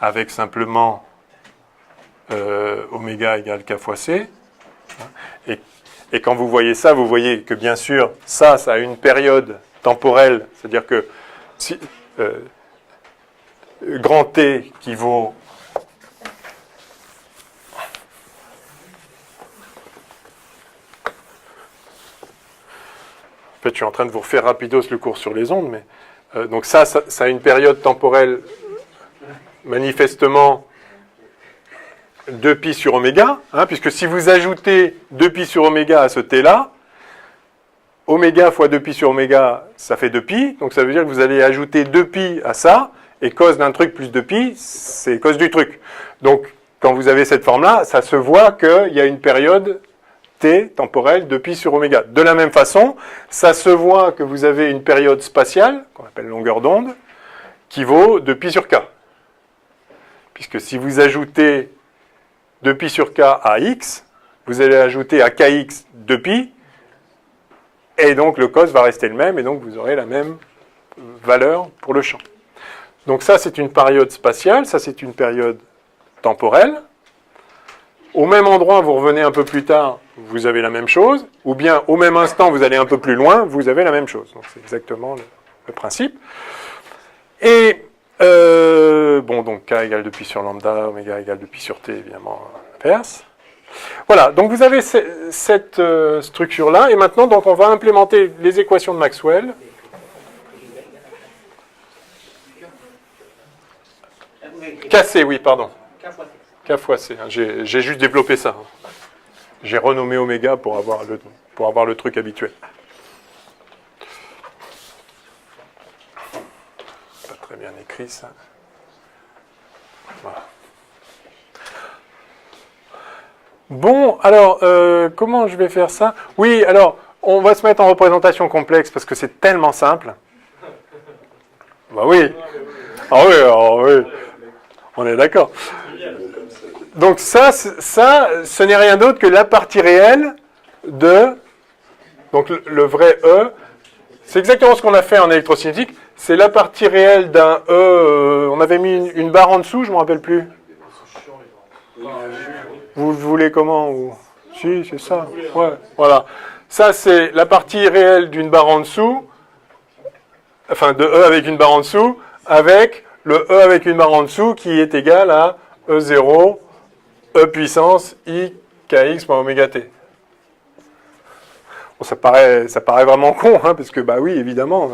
avec simplement oméga égale k fois c. Et quand vous voyez ça, vous voyez que bien sûr, ça a une période temporelle, c'est-à-dire que si, grand T qui vaut en fait, je suis en train de vous refaire rapidos le cours sur les ondes, mais donc ça a une période temporelle manifestement 2pi sur oméga, hein, puisque si vous ajoutez 2pi sur oméga à ce t-là, oméga fois 2pi sur oméga, ça fait 2pi, donc ça veut dire que vous allez ajouter 2pi à ça, et cos d'un truc plus 2pi, c'est cos du truc. Donc, quand vous avez cette forme-là, ça se voit qu'il y a une période t temporelle de pi sur oméga. De la même façon, ça se voit que vous avez une période spatiale, qu'on appelle longueur d'onde, qui vaut 2pi sur k. Puisque si vous ajoutez 2pi sur k à x, vous allez ajouter à kx 2pi, et donc le cos va rester le même, et donc vous aurez la même valeur pour le champ. Donc ça, c'est une période spatiale, ça, c'est une période temporelle. Au même endroit, vous revenez un peu plus tard, vous avez la même chose, ou bien au même instant, vous allez un peu plus loin, vous avez la même chose. Donc c'est exactement le principe. Et, donc k égale 2pi sur lambda, oméga égale 2pi sur t, évidemment, inverse. Voilà, donc vous avez cette structure-là, et maintenant, donc, on va implémenter les équations de Maxwell. KC, oui, pardon. K fois C. J'ai juste développé ça. J'ai renommé oméga pour avoir le truc habituel. Pas très bien écrit, ça. Voilà. Bon, alors, comment je vais faire ça? Oui, alors, on va se mettre en représentation complexe parce que c'est tellement simple. Bah oui. Ah oui. On est d'accord. Donc ça, ce n'est rien d'autre que la partie réelle de... Donc le vrai E, c'est exactement ce qu'on a fait en électrocinétique. C'est la partie réelle d'un E... on avait mis une barre en dessous, je ne me rappelle plus. Vous le voulez comment ou... Si, c'est ça. Ouais, voilà. Ça, c'est la partie réelle d'une barre en dessous, enfin de E avec une barre en dessous, avec le E avec une barre en dessous qui est égal à E0, E puissance I kx moins oméga t. Bon, ça paraît vraiment con, hein, parce que, bah oui, évidemment,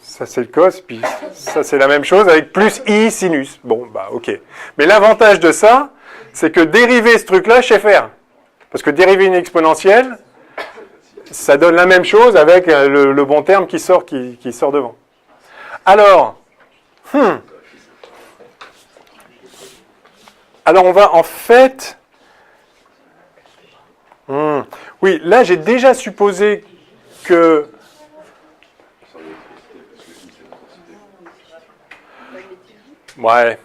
ça c'est le cos, puis ça c'est la même chose avec plus I sinus. Bon, bah ok. Mais l'avantage de ça, c'est que dériver ce truc-là, je sais faire. Parce que dériver une exponentielle, ça donne la même chose avec le bon terme qui sort devant. Alors, alors on va en fait... Oui, là j'ai déjà supposé que... Ouais.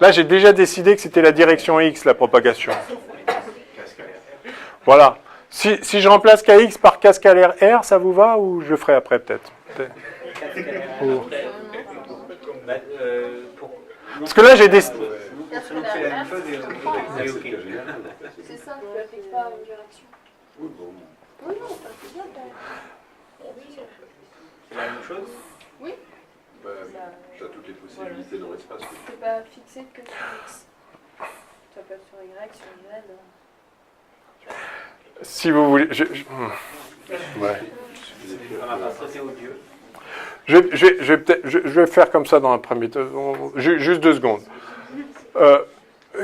Là j'ai déjà décidé que c'était la direction X, la propagation. Voilà. Si je remplace Kx par K scalaire R, ça vous va ou je le ferai après peut-être Parce que là j'ai des... C'est ça, tu n'appliques pas une direction. Oui, non, ça c'est bien. C'est la même chose? Oui. Tu as toutes les possibilités dans l'espace. Tu ne peux pas fixer que sur X. Tu peux sur Y, sur Z. Si vous voulez... Ouais. Ça m'a pas sauté au Dieu. Je vais faire comme ça dans un premier temps. Juste 2 secondes.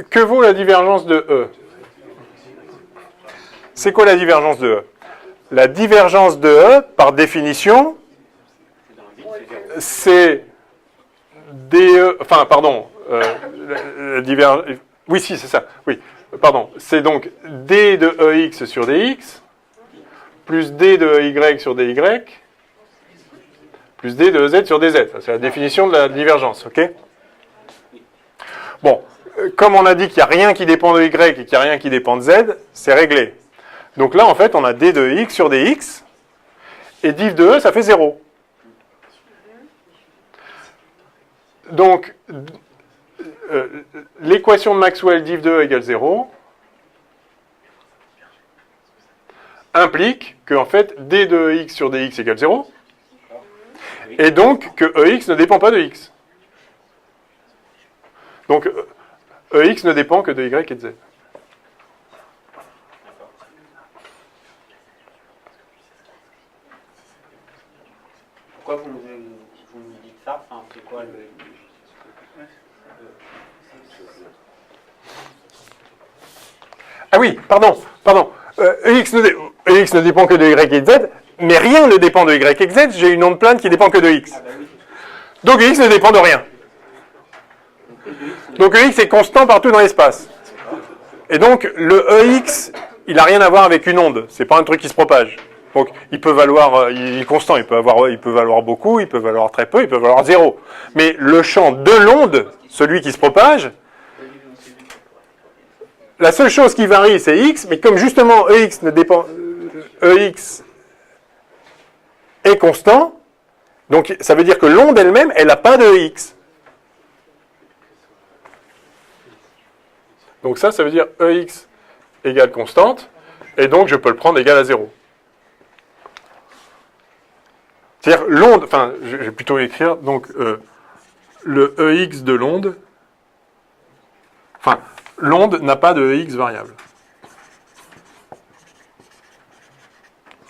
Que vaut la divergence de E? C'est quoi la divergence de E? La divergence de E, par définition, c'est DE... Enfin, pardon. Oui, si, c'est ça. Oui, pardon. C'est donc D de EX sur DX, plus D de EY sur DY, plus D de EZ sur DZ. C'est la définition de la divergence, ok? Bon, comme on a dit qu'il n'y a rien qui dépend de Y et qu'il n'y a rien qui dépend de Z, c'est réglé. Donc là, en fait, on a D de X sur DX, et div de E, ça fait 0. Donc, l'équation de Maxwell div de E égale 0 implique que, en fait, D de X sur DX égale 0, et donc que EX ne dépend pas de X. Donc, EX ne dépend que de Y et de Z. Pourquoi vous me dites ça? Enfin, c'est quoi le... Ah oui, pardon. EX ne dépend que de Y et de Z, mais rien ne dépend de Y et de Z, j'ai une onde plane qui dépend que de X. Donc EX ne dépend de rien. Donc EX est constant partout dans l'espace. Et donc le EX, il n'a rien à voir avec une onde, c'est pas un truc qui se propage. Donc il peut valoir, il est constant, il peut valoir beaucoup, il peut valoir très peu, il peut valoir 0. Mais le champ de l'onde, celui qui se propage, la seule chose qui varie, c'est X, mais comme justement EX ne dépend, EX est constant, donc ça veut dire que l'onde elle-même, elle n'a pas de EX. Donc ça veut dire EX égale constante, et donc je peux le prendre égal à 0. C'est-à-dire l'onde, enfin, je vais plutôt écrire, donc le EX de l'onde, enfin, l'onde n'a pas de EX variable.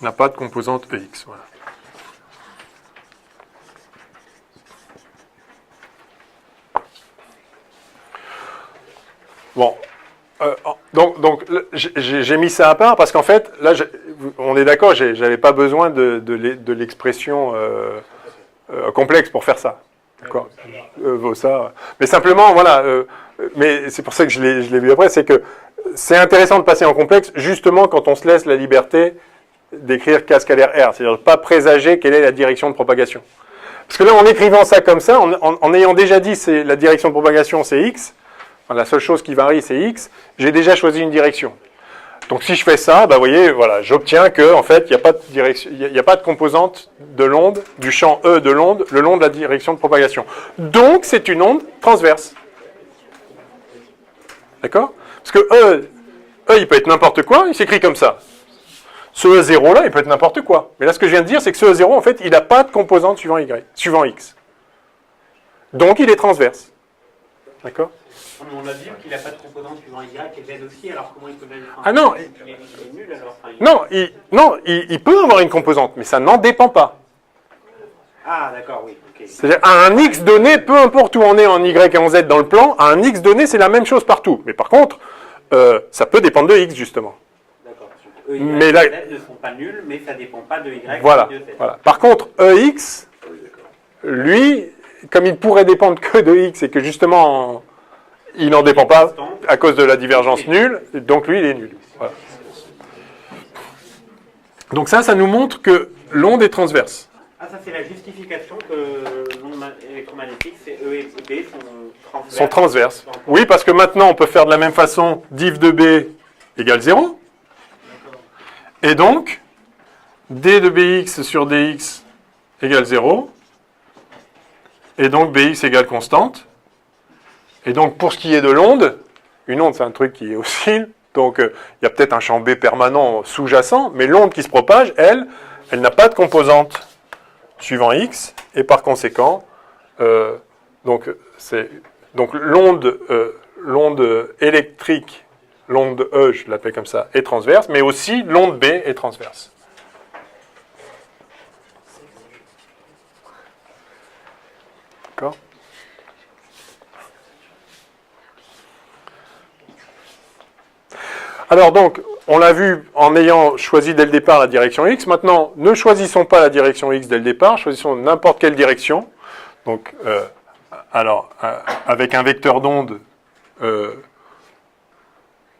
N'a pas de composante EX, voilà. Bon, donc j'ai mis ça à part parce qu'en fait, là, on est d'accord, j'avais pas besoin de l'expression complexe pour faire ça. D'accord, ça. Mais simplement, voilà, mais c'est pour ça que je l'ai vu après, c'est que c'est intéressant de passer en complexe justement quand on se laisse la liberté d'écrire K scalaire R, c'est-à-dire de ne pas présager quelle est la direction de propagation. Parce que là, en écrivant ça comme ça, en ayant déjà dit que la direction de propagation c'est X, enfin, la seule chose qui varie c'est X, j'ai déjà choisi une direction. Donc si je fais ça, bah, vous voyez, voilà, j'obtiens que en fait, il n'y a pas de direction, il n'y a pas de composante de l'onde, du champ E de l'onde, le long de la direction de propagation. Donc c'est une onde transverse. D'accord? Parce que E, il peut être n'importe quoi, il s'écrit comme ça. Ce E0 là, il peut être n'importe quoi. Mais là, ce que je viens de dire, c'est que ce E0, en fait, il n'a pas de composante suivant X. Donc il est transverse. D'accord? On a dit qu'il n'a pas de composante suivant Y et Z aussi, alors comment il peut valider? Ah non, il est nul alors. Enfin, non, il peut avoir une composante, mais ça n'en dépend pas. Ah d'accord, oui. Okay. C'est-à-dire, à un X donné, peu importe où on est en Y et en Z dans le plan, à un X donné, c'est la même chose partout. Mais par contre, ça peut dépendre de X, justement. D'accord. E, Y Mais et là- Z ne sont pas nuls, mais ça ne dépend pas de Y Voilà, et de Z. voilà. Par contre, EX, Ah oui, d'accord. lui, comme il pourrait dépendre que de X et que justement, il n'en dépend pas à cause de la divergence nulle, donc lui, il est nul. Voilà. Donc ça nous montre que l'onde est transverse. Ah, ça c'est la justification que l'onde électromagnétique, c'est E et B sont transverses. Sont transverses. Oui, parce que maintenant, on peut faire de la même façon div de B égale 0. Et donc, d de bx sur dx égale 0. Et donc, bx égale constante. Et donc, pour ce qui est de l'onde, une onde, c'est un truc qui oscille. Donc, il y a peut-être un champ B permanent sous-jacent, mais l'onde qui se propage, elle n'a pas de composante suivant x, et par conséquent, donc l'onde électrique, l'onde E, je l'appelle comme ça, est transverse, mais aussi l'onde B est transverse. D'accord ? Alors donc, on l'a vu en ayant choisi dès le départ la direction X. Maintenant, ne choisissons pas la direction X dès le départ, choisissons n'importe quelle direction. Donc, avec un vecteur d'onde,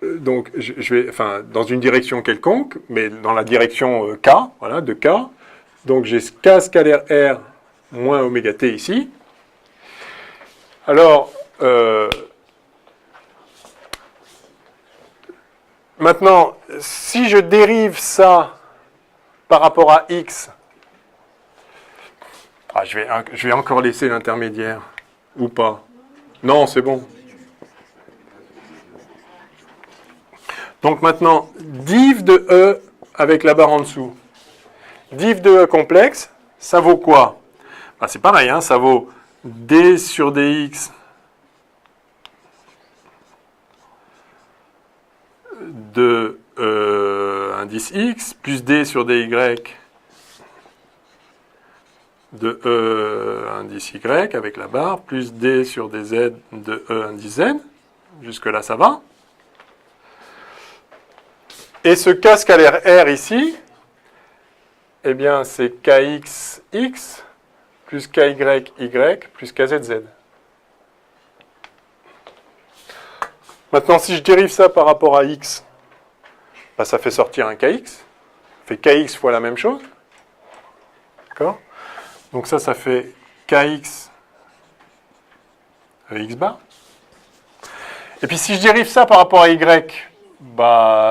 donc je vais, dans une direction quelconque, mais dans la direction K, voilà, de K. Donc j'ai K scalaire R moins oméga T ici. Alors, maintenant, si je dérive ça par rapport à x, je vais encore laisser l'intermédiaire, ou pas. Non, c'est bon. Donc maintenant, div de E avec la barre en dessous. Div de E complexe, ça vaut quoi? C'est pareil, hein, ça vaut d sur dx de indice x plus d sur dy de E indice y avec la barre plus d sur dz de E indice z. Jusque là, ça va. Et ce k scalaire r ici, eh bien, c'est kx x plus ky y plus kz z. Maintenant, si je dérive ça par rapport à x, ça fait sortir un kx. Ça fait kx fois la même chose. D'accord ? Donc ça fait kx x bar. Et puis si je dérive ça par rapport à y,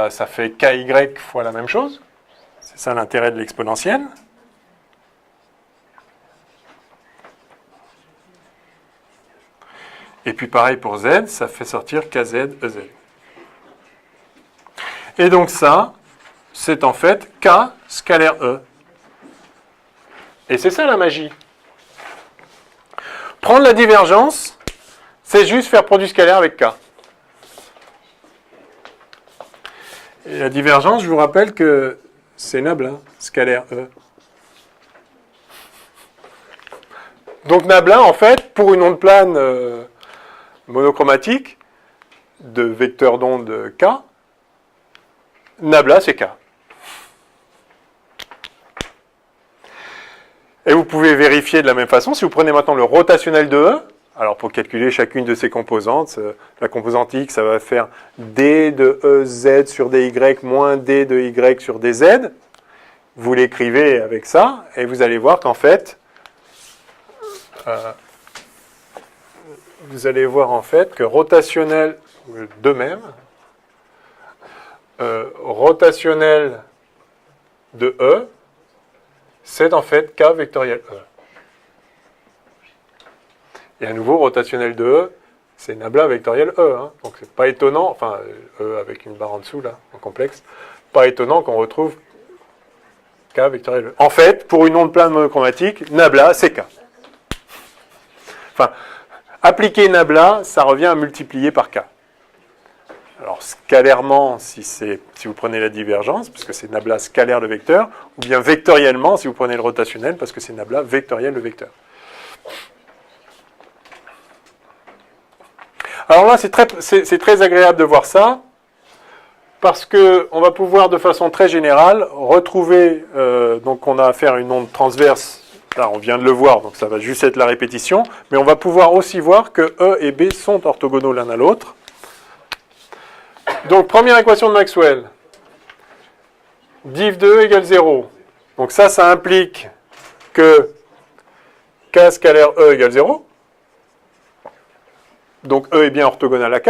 ça fait ky fois la même chose. C'est ça l'intérêt de l'exponentielle. Et puis pareil pour z, ça fait sortir kz ez. Et donc ça, c'est en fait k scalaire e. Et c'est ça la magie. Prendre la divergence, c'est juste faire produit scalaire avec k. Et la divergence, je vous rappelle que c'est Nabla, scalaire e. Donc Nabla, en fait, pour une onde plane monochromatique de vecteur d'onde k, Nabla, c'est k. Et vous pouvez vérifier de la même façon, si vous prenez maintenant le rotationnel de E, alors pour calculer chacune de ces composantes, la composante X, ça va faire d de EZ sur dy moins d de Y sur dz. Vous l'écrivez avec ça, et vous allez voir qu'en fait, que rotationnel de même, rotationnel de E, c'est en fait k vectoriel E. Et à nouveau, rotationnel de E, c'est Nabla vectoriel E. Hein. Donc c'est pas étonnant, E avec une barre en dessous, là, en complexe, pas étonnant qu'on retrouve k vectoriel E. En fait, pour une onde plane monochromatique, Nabla, c'est k. Appliquer nabla, ça revient à multiplier par k. Alors scalairement, si vous prenez la divergence, parce que c'est nabla scalaire le vecteur, ou bien vectoriellement, si vous prenez le rotationnel, parce que c'est nabla vectoriel le vecteur. Alors là, c'est très agréable de voir ça, parce qu'on va pouvoir de façon très générale retrouver, donc on a affaire à une onde transverse, là on vient de le voir, donc ça va juste être la répétition, mais on va pouvoir aussi voir que E et B sont orthogonaux l'un à l'autre. Donc première équation de Maxwell, div de E égale 0. Donc ça implique que K scalaire E égale 0. Donc E est bien orthogonal à K.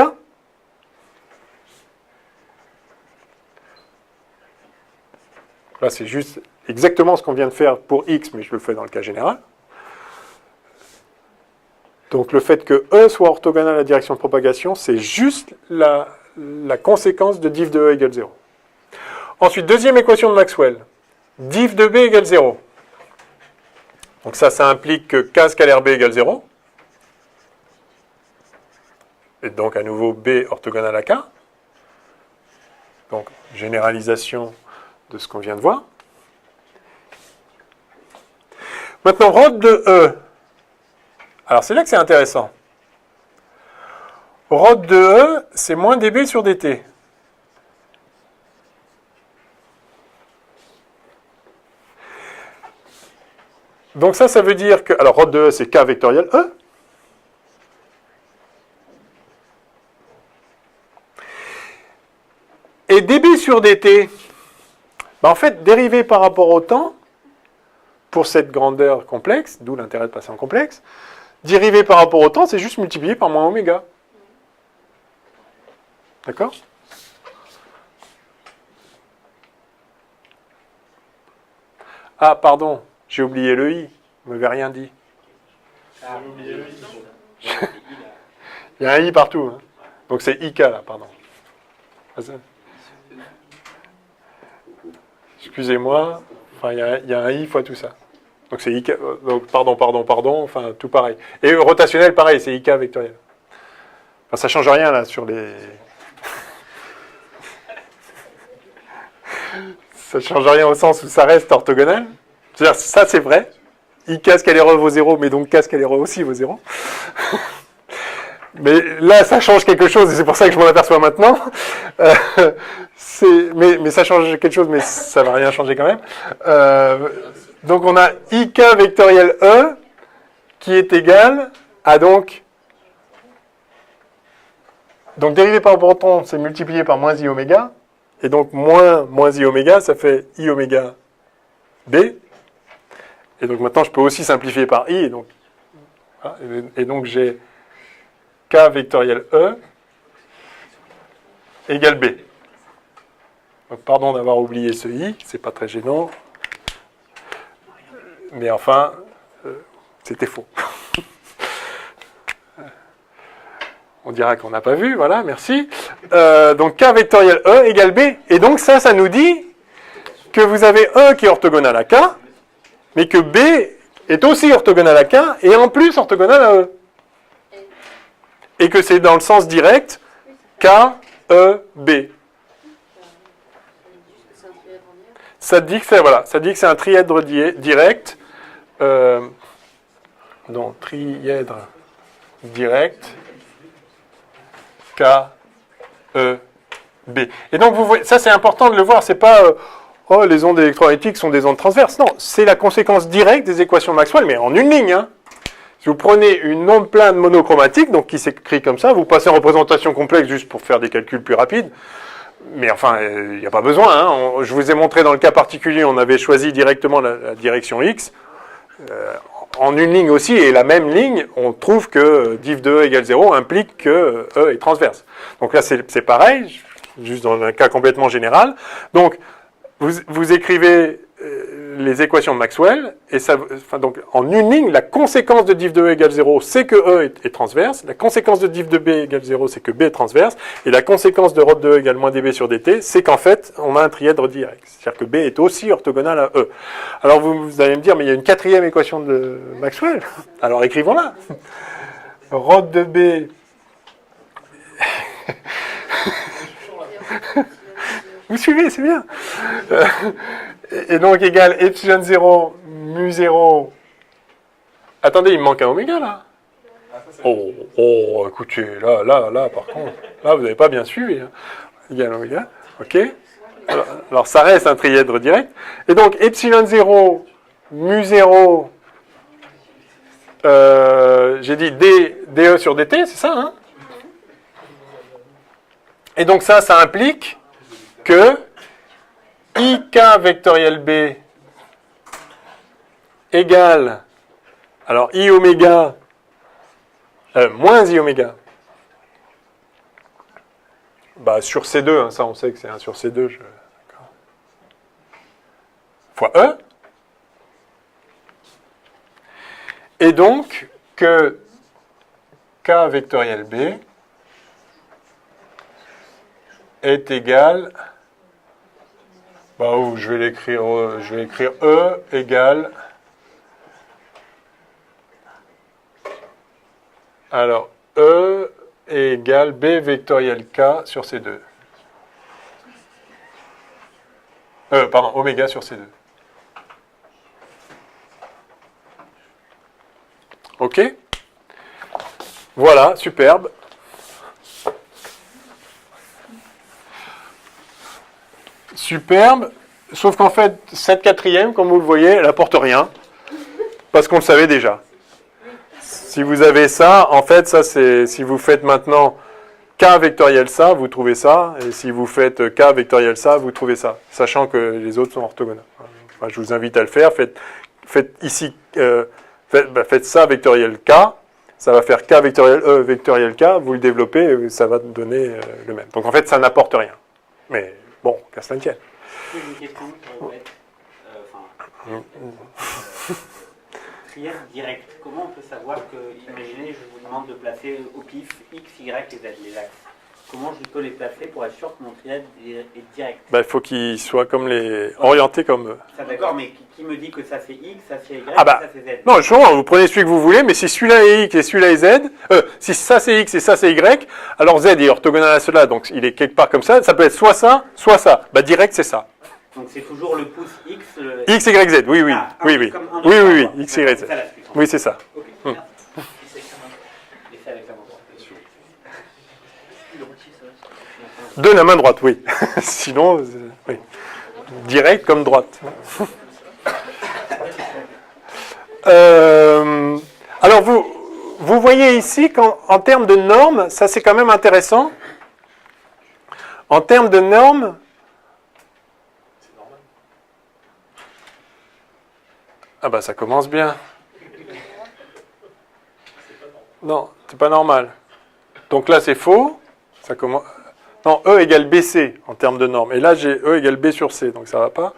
Là, c'est juste exactement ce qu'on vient de faire pour X, mais je le fais dans le cas général. Donc le fait que E soit orthogonal à la direction de propagation, c'est juste la conséquence de div de E égale 0. Ensuite, deuxième équation de Maxwell. Div de B égale 0. Donc ça implique que K scalaire B égale 0. Et donc à nouveau B orthogonal à K. Donc généralisation de ce qu'on vient de voir. Maintenant, rod de E. Alors c'est là que c'est intéressant. Rod de E, c'est moins dB sur dt. Donc ça veut dire que... Alors rod de E, c'est K vectoriel E. Et dB sur dt, en fait, dérivé par rapport au temps, pour cette grandeur complexe, d'où l'intérêt de passer en complexe, dérivé par rapport au temps, c'est juste multiplié par moins oméga. D'accord? Ah, pardon, j'ai oublié le i, vous m'avez rien dit. Ah, j'ai oublié le i. Il y a un i partout, hein. Donc c'est ik là, pardon. Excusez-moi, enfin, il y a un i fois tout ça. Donc c'est ik, donc pardon, enfin tout pareil. Et rotationnel, pareil, c'est ik vectoriel. Enfin, ça change rien là sur les... Ça change rien au sens où ça reste orthogonal. C'est-à-dire, ça c'est vrai. Ik scalaire vaut 0, mais donc K scalaire aussi vaut 0. Mais là, ça change quelque chose, et c'est pour ça que je m'en aperçois maintenant. Mais ça change quelque chose, mais ça ne va rien changer quand même. Donc on a IK vectoriel E qui est égal à donc dérivé par rapport au temps, c'est multiplié par moins I oméga. Et donc moins I oméga, ça fait I oméga B. Et donc maintenant, je peux aussi simplifier par I. Et donc j'ai K vectoriel E égale B. Donc, pardon d'avoir oublié ce I, c'est pas très gênant. Mais enfin, c'était faux. On dira qu'on n'a pas vu, voilà, merci. Donc K vectoriel E égale B. Et donc ça nous dit que vous avez E qui est orthogonal à K, mais que B est aussi orthogonal à K, et en plus orthogonal à E. Et que c'est dans le sens direct K, E, B. Ça dit que c'est un trièdre direct. Donc trièdre direct K, E, B. Et donc vous voyez, ça c'est important de le voir, c'est pas oh les ondes électromagnétiques sont des ondes transverses. Non, c'est la conséquence directe des équations de Maxwell, mais en une ligne. Hein. Si vous prenez une onde plane monochromatique, donc qui s'écrit comme ça, vous passez en représentation complexe juste pour faire des calculs plus rapides. Mais enfin, il n'y a pas besoin. Hein. Je vous ai montré dans le cas particulier, on avait choisi directement la direction X. En une ligne aussi, et la même ligne, on trouve que div de E égale 0 implique que E est transverse. Donc là, c'est pareil, juste dans un cas complètement général. Donc, vous écrivez les équations de Maxwell, et ça, donc en une ligne, la conséquence de div de E égale 0, c'est que E est transverse, la conséquence de div de B égale 0, c'est que B est transverse, et la conséquence de rod de E égale moins dB sur dt, c'est qu'en fait, on a un trièdre direct. C'est-à-dire que B est aussi orthogonal à E. Alors vous allez me dire, mais il y a une quatrième équation de Maxwell, alors écrivons-la. rho de B. Vous suivez, c'est bien. Et donc égale epsilon 0, mu 0. Attendez, il me manque un oméga là. Oh, écoutez, là, par contre, là, vous n'avez pas bien suivi. Hein. Égal oméga, ok. Alors, ça reste un trièdre direct. Et donc, epsilon 0, mu 0, j'ai dit DE sur DT, c'est ça, hein? Et donc ça implique que IK vectoriel B égale, alors I oméga, moins I oméga, bah sur C2, hein, ça on sait que c'est 1 sur C2, fois E, et donc que K vectoriel B est égal, je vais écrire E égale, alors E égale B vectoriel K sur C2. Pardon, oméga sur C2. Ok? Voilà, superbe. Superbe, sauf qu'en fait, cette quatrième, comme vous le voyez, elle n'apporte rien, parce qu'on le savait déjà. Si vous avez ça, en fait, ça c'est, si vous faites maintenant K vectoriel ça, vous trouvez ça, et si vous faites K vectoriel ça, vous trouvez ça, sachant que les autres sont orthogonales. Enfin, je vous invite à le faire, faites ici, faites ça vectoriel K, ça va faire K vectoriel E vectoriel K, vous le développez, ça va donner le même. Donc en fait, ça n'apporte rien. Mais bon, qu'à cela ne tienne. J'ai une question bête. Trièdre direct. Comment on peut savoir que, imaginez, je vous demande de placer au pif X, Y et Z, les axes. Comment je peux les placer pour être sûr que mon trièdre est direct? Il faut qu'ils soient orientés comme eux. Ça d'accord, mais qui me dit que ça c'est X, ça c'est Y, ça c'est Z? Non, justement, vous prenez celui que vous voulez, mais si celui-là est X et celui-là est Z, si ça c'est X et ça c'est Y, alors Z est orthogonal à cela, donc il est quelque part comme ça, ça peut être soit ça, soit ça. Direct c'est ça. Donc c'est toujours le pouce X. X, Y, Z, oui. Oui, X, Y, Z. Oui, c'est ça. Ok, merci. Et c'est avec la main droite. De la main droite, oui. Sinon, oui. Direct comme droite. Alors, vous voyez ici qu'en termes de normes, ça c'est quand même intéressant. En termes de normes, ça commence bien. Non, c'est pas normal. Donc là, c'est faux. Ça commence. Non, E égale BC en termes de normes. Et là, j'ai E égale B sur C, donc ça va pas.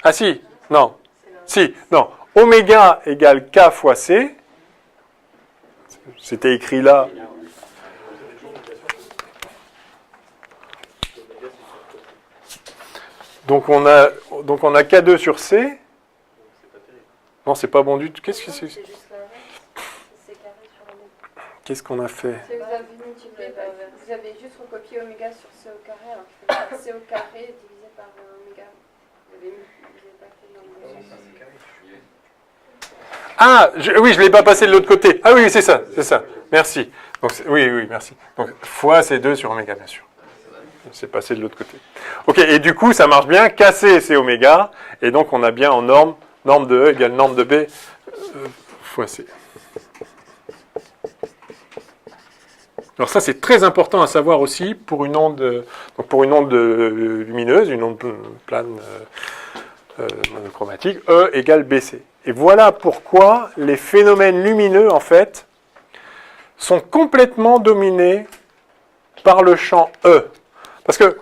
Ah si, non. Si, non. Oméga égale K fois C. C'était écrit là. Donc on a K2 sur C. Non, c'est pas bon du tout. Qu'est-ce que c'est? Qu'est-ce qu'on a fait? Vous avez juste recopié oméga sur C au carré, alors qu'il faut faire C au carré divisé par oméga. Vous n'avez pas fait dans le sens. Oui, je ne l'ai pas passé de l'autre côté. Ah oui, c'est ça. Merci. Donc, oui, merci. Donc, fois C2 sur oméga, bien sûr. C'est passé de l'autre côté. Ok, et du coup, ça marche bien. KC, c'est oméga. Et donc, on a bien en norme de E égale norme de B fois C. Alors ça, c'est très important à savoir aussi pour une onde, lumineuse, une onde plane monochromatique, E égale BC. Et voilà pourquoi les phénomènes lumineux, en fait, sont complètement dominés par le champ E. Parce que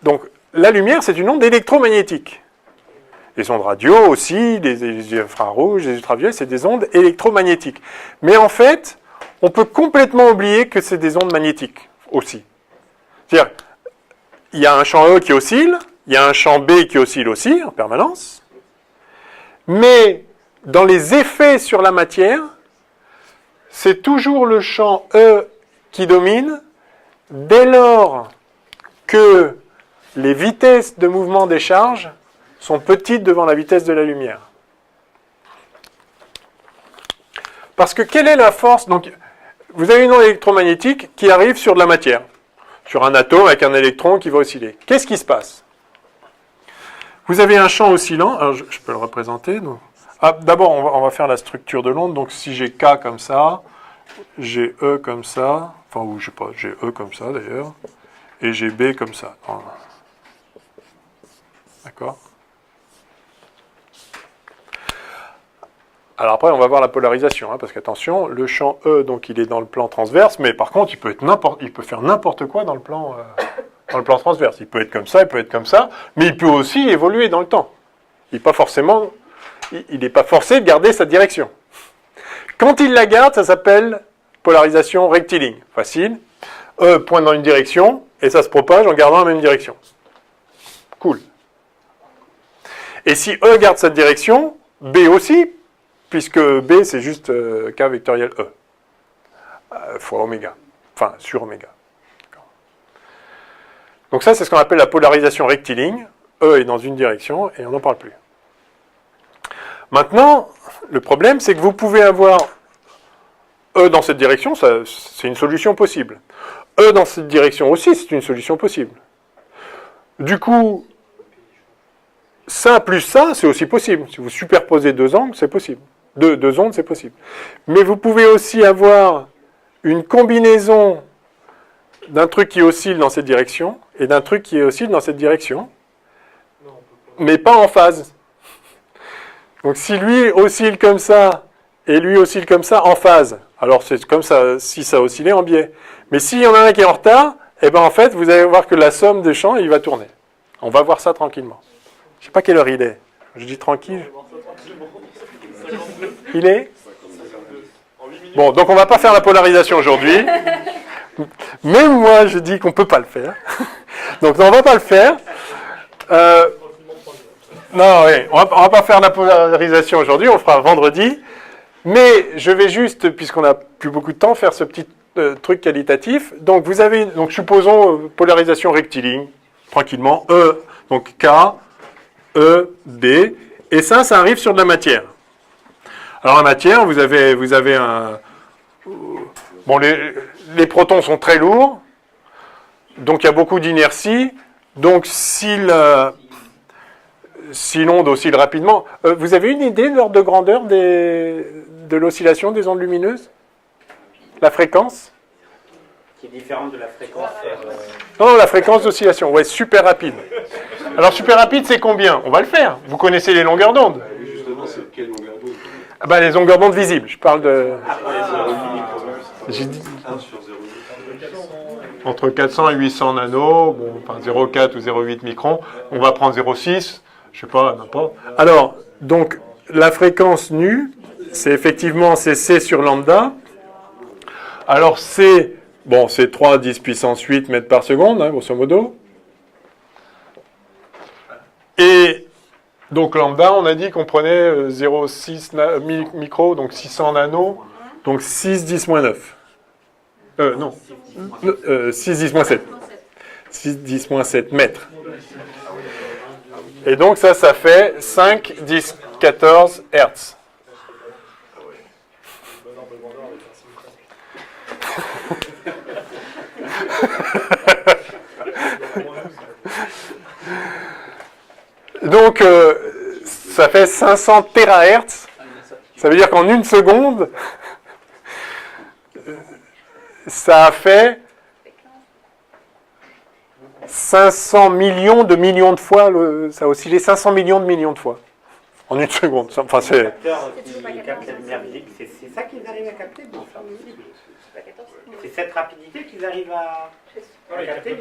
donc, la lumière, c'est une onde électromagnétique. Les ondes radio aussi, les infrarouges, les ultraviolets, c'est des ondes électromagnétiques. Mais en fait, on peut complètement oublier que c'est des ondes magnétiques aussi. C'est-à-dire, il y a un champ E qui oscille, il y a un champ B qui oscille aussi en permanence, mais dans les effets sur la matière, c'est toujours le champ E qui domine dès lors que les vitesses de mouvement des charges sont petites devant la vitesse de la lumière. Parce que quelle est la force? Donc, vous avez une onde électromagnétique qui arrive sur de la matière, sur un atome avec un électron qui va osciller. Qu'est-ce qui se passe? Vous avez un champ oscillant, alors je peux le représenter. D'abord, on va faire la structure de l'onde. Donc, si j'ai K comme ça, j'ai E comme ça, enfin, ou je sais pas, j'ai E comme ça d'ailleurs, et j'ai B comme ça. D'accord? Alors après, on va voir la polarisation, parce qu'attention, le champ E, donc il est dans le plan transverse, mais par contre, il peut faire n'importe quoi dans le plan transverse. Il peut être comme ça, il peut être comme ça, mais il peut aussi évoluer dans le temps. Il n'est pas forcé de garder sa direction. Quand il la garde, ça s'appelle polarisation rectiligne. Facile. E pointe dans une direction, et ça se propage en gardant la même direction. Cool. Et si E garde cette direction, B aussi, puisque B, c'est juste K vectoriel E, fois oméga, enfin, sur oméga. Donc ça, c'est ce qu'on appelle la polarisation rectiligne. E est dans une direction, et on n'en parle plus. Maintenant, le problème, c'est que vous pouvez avoir E dans cette direction, c'est une solution possible. E dans cette direction aussi, c'est une solution possible. Du coup, ça plus ça, c'est aussi possible. Si vous superposez deux angles, c'est possible. Deux ondes, c'est possible. Mais vous pouvez aussi avoir une combinaison d'un truc qui oscille dans cette direction et d'un truc qui oscille dans cette direction, mais pas en phase. Donc si lui oscille comme ça et lui oscille comme ça en phase, alors c'est comme ça si ça oscillait en biais. Mais s'il y en a un qui est en retard, eh ben en fait vous allez voir que la somme des champs il va tourner. On va voir ça tranquillement. Je sais pas quelle heure il est. Je dis tranquille. Il est bon, donc on va pas faire la polarisation aujourd'hui. Même moi je dis qu'on peut pas le faire. Donc on va pas le faire. Non, oui, on va pas faire la polarisation aujourd'hui, on le fera vendredi. Mais je vais juste, puisqu'on n'a plus beaucoup de temps, faire ce petit truc qualitatif. Donc vous avez, donc supposons polarisation rectiligne, tranquillement, E, donc K, E, B, et ça arrive sur de la matière. Alors la matière, vous avez un... Bon, les protons sont très lourds, donc il y a beaucoup d'inertie, donc si l'onde oscille rapidement... vous avez une idée de l'ordre de grandeur de l'oscillation des ondes lumineuses? La fréquence? Qui est différente de la fréquence. Non, la fréquence d'oscillation, ouais, super rapide. Alors super rapide, c'est combien? On va le faire. Vous connaissez les longueurs d'onde? Justement, c'est quelle longueur d'onde? Ah ben, les longueurs d'onde visibles, je parle de... J'ai dit... 1 sur 0,8. Entre 400 et 800 nanos, bon, enfin 0,4 ou 0,8 microns, on va prendre 0,6, je sais pas, n'importe. Alors, donc, la fréquence nue, c'est effectivement C sur lambda. Alors, c'est 3 à 10 puissance 8 mètres par seconde, grosso modo. Et donc, lambda, on a dit qu'on prenait 0,6 micro, donc 600 nanos, donc 6 10 moins 9. Non, 6 10 moins 7. 6 10 moins 7 mètres. Et donc ça fait 5 10 14 Hertz. Donc ça fait 500 térahertz. Ça veut dire qu'en une seconde, ça a fait 500 millions de fois, ça a oscillé 500 millions de fois, en une seconde. Enfin, c'est... Les capteurs qui captent la lumière visible, c'est ça qu'ils arrivent à capter? Non, c'est impossible. C'est cette rapidité qu'ils arrivent à capter?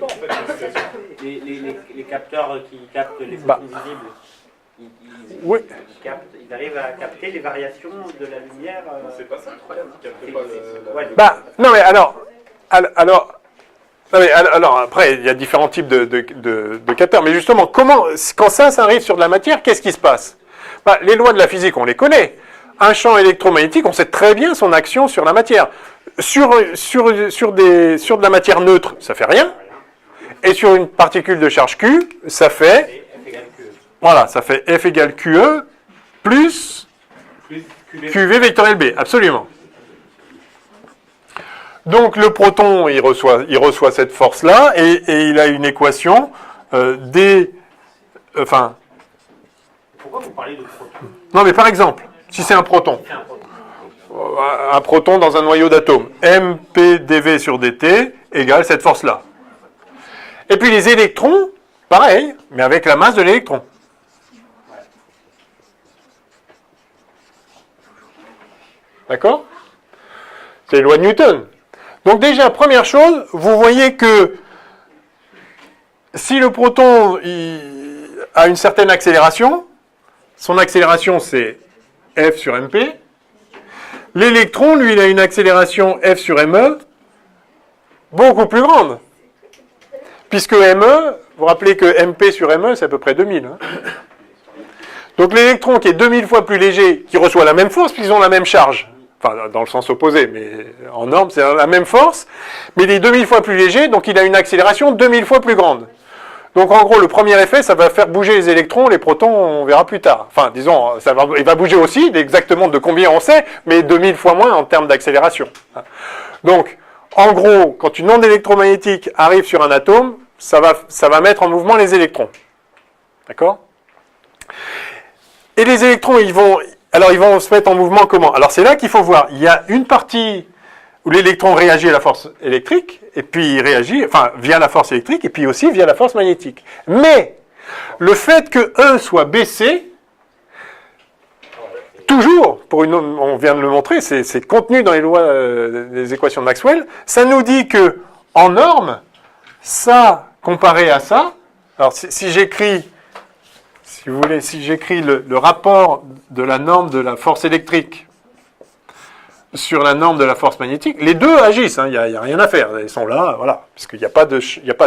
Les capteurs qui captent les photons visibles, ils arrivent à capter les variations de la lumière. C'est pas ça le problème, ils captent pas le... non mais alors après il y a différents types de capteurs, mais justement quand ça arrive sur de la matière, qu'est-ce qui se passe? Les lois de la physique on les connaît. un champ électromagnétique, on sait très bien son action sur la matière. Sur de la matière neutre, ça fait rien. Et sur une particule de charge Q, ça fait... F égale QE. Voilà, ça fait F égale QE plus Plus QV. QV vectoriel B, absolument. Donc le proton, il reçoit cette force-là, et il a une équation Pourquoi vous parlez de proton? Non, mais par exemple, si c'est un proton, C'est un proton. un proton dans un noyau d'atome, mp/dv sur dt égale cette force-là. Et puis les électrons, pareil, mais avec la masse de l'électron. D'accord? C'est les lois de Newton. Donc déjà, première chose, vous voyez que si le proton a une certaine accélération, son accélération c'est F sur mp, l'électron, lui, il a une accélération F sur me beaucoup plus grande. Puisque me, vous vous rappelez que mp sur me, c'est à peu près 2000. Hein. Donc l'électron qui est 2000 fois plus léger, qui reçoit la même force, puisqu'ils ont la même charge, enfin dans le sens opposé, mais en norme c'est la même force, mais il est 2000 fois plus léger, donc il a une accélération 2000 fois plus grande. Donc en gros, le premier effet, ça va faire bouger les électrons, les protons, on verra plus tard. Enfin, disons, il va bouger aussi, exactement de combien on sait, mais 2000 fois moins en termes d'accélération. Donc, en gros, quand une onde électromagnétique arrive sur un atome, ça va mettre en mouvement les électrons. D'accord? Et les électrons, ils vont se mettre en mouvement comment? Alors c'est là qu'il faut voir. Il y a une partie où l'électron réagit à la force électrique, et puis il réagit, enfin, via la force électrique, et puis aussi via la force magnétique. Mais, le fait que E soit baissé, toujours, on vient de le montrer, c'est contenu dans les lois des équations de Maxwell, ça nous dit que, en norme, ça, comparé à ça, alors si j'écris, si vous voulez, si j'écris le rapport de la norme de la force électrique sur la norme de la force magnétique, les deux agissent, il n'y a rien à faire, ils sont là, voilà, parce qu'il n'y a pas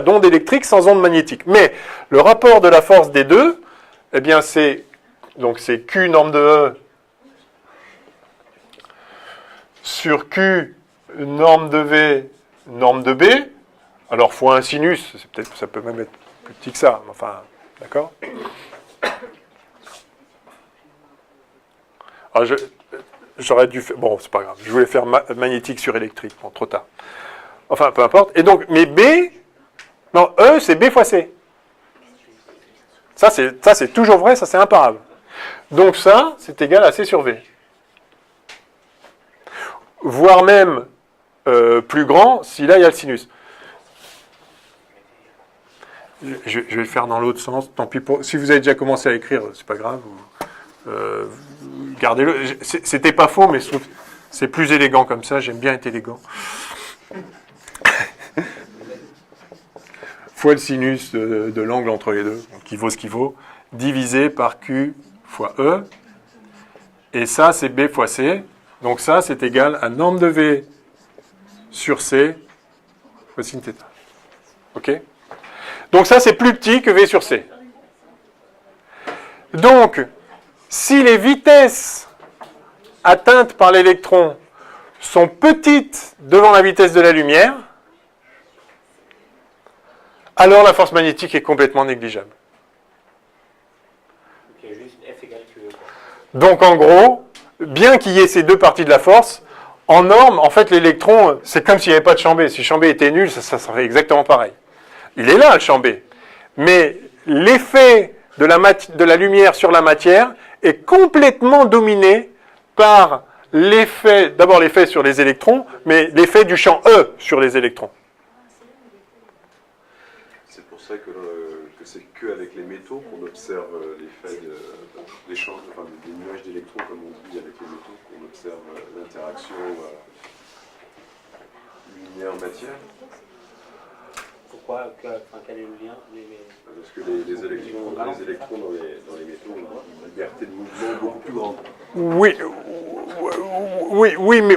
d'onde électrique sans onde magnétique. Mais le rapport de la force des deux, eh bien c'est Q norme de E sur Q norme de V norme de B, alors fois un sinus, ça peut même être plus petit que ça, enfin, d'accord? Alors j'aurais dû faire... Bon, c'est pas grave. Je voulais faire magnétique sur électrique. Bon, trop tard. Enfin, peu importe. Et donc, mais B... Non, E, c'est B fois C. Ça, c'est toujours vrai. Ça, c'est imparable. Donc ça, c'est égal à C sur V. Voire même plus grand, si là, il y a le sinus. Je vais le faire dans l'autre sens. Tant pis si vous avez déjà commencé à écrire, c'est pas grave. Gardez-le. C'était pas faux, mais c'est plus élégant comme ça. J'aime bien être élégant. Fois le sinus de l'angle entre les deux, qui vaut ce qu'il vaut, divisé par Q fois E. Et ça, c'est B fois C. Donc ça, c'est égal à norme de V sur C fois sin θ. OK? Donc ça, c'est plus petit que V sur C. Donc, si les vitesses atteintes par l'électron sont petites devant la vitesse de la lumière, alors la force magnétique est complètement négligeable. Ok, juste F égale QE. Donc en gros, bien qu'il y ait ces deux parties de la force, en norme, en fait l'électron, c'est comme s'il n'y avait pas de champ B. Si champ B était nul, ça serait exactement pareil. Il est là, le champ B. Mais l'effet de la lumière sur la matière est complètement dominé par l'effet, d'abord l'effet sur les électrons, mais l'effet du champ E sur les électrons. C'est pour ça que c'est que avec les métaux qu'on observe l'effet d'échange, enfin des nuages d'électrons, comme on dit avec les métaux, qu'on observe l'interaction lumière-matière. Pourquoi? Quel est le lien? Parce que les électrons dans les métaux ont une liberté de mouvement beaucoup plus grande.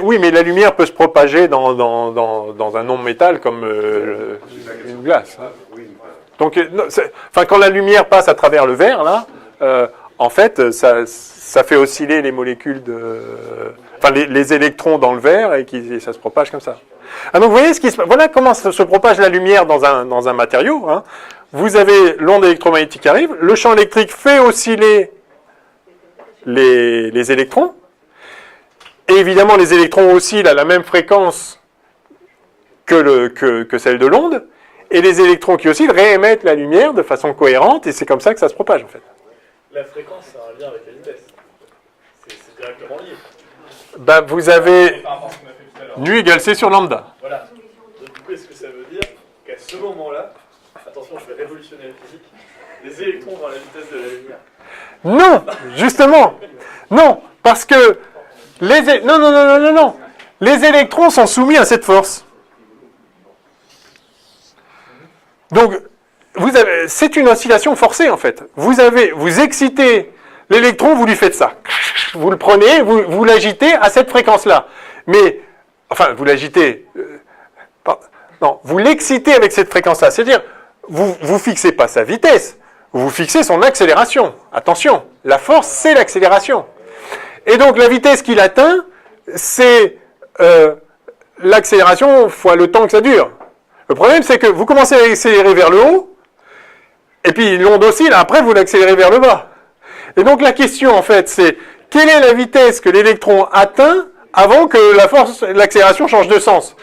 Oui, mais la lumière peut se propager dans un non-métal comme une glace. Hein. Donc, quand la lumière passe à travers le verre, là, en fait, ça fait osciller les molécules enfin, les électrons dans le verre et ça se propage comme ça. Ah, donc, vous voyez voilà comment se propage la lumière dans un matériau. Hein. Vous avez l'onde électromagnétique qui arrive, le champ électrique fait osciller les électrons, et évidemment, les électrons oscillent à la même fréquence que celle de l'onde, et les électrons qui oscillent réémettent la lumière de façon cohérente, et c'est comme ça que ça se propage, en fait. La fréquence, c'est un lien avec la vitesse. C'est directement lié. Bah, vous avez Par rapport à ce qu'on a fait tout à l'heure. nu égale C sur lambda. Voilà. Donc, du coup, est-ce que ça veut dire qu'à ce moment-là, attention, je vais révolutionner la physique, les électrons vont à la vitesse de la lumière? Non, justement. Non, parce que non. Les électrons sont soumis à cette force. Donc, c'est une oscillation forcée, en fait. Vous excitez l'électron, vous lui faites ça. Vous le prenez, vous l'agitez à cette fréquence-là. Mais, enfin, vous l'agitez... non, vous l'excitez avec cette fréquence-là. C'est-à-dire, vous fixez pas sa vitesse, vous fixez son accélération. Attention, la force, c'est l'accélération. Et donc, la vitesse qu'il atteint, c'est l'accélération fois le temps que ça dure. Le problème, c'est que vous commencez à accélérer vers le haut, et puis l'onde oscille, après vous l'accélérez vers le bas. Et donc la question, en fait, c'est quelle est la vitesse que l'électron atteint avant que l'accélération change de sens?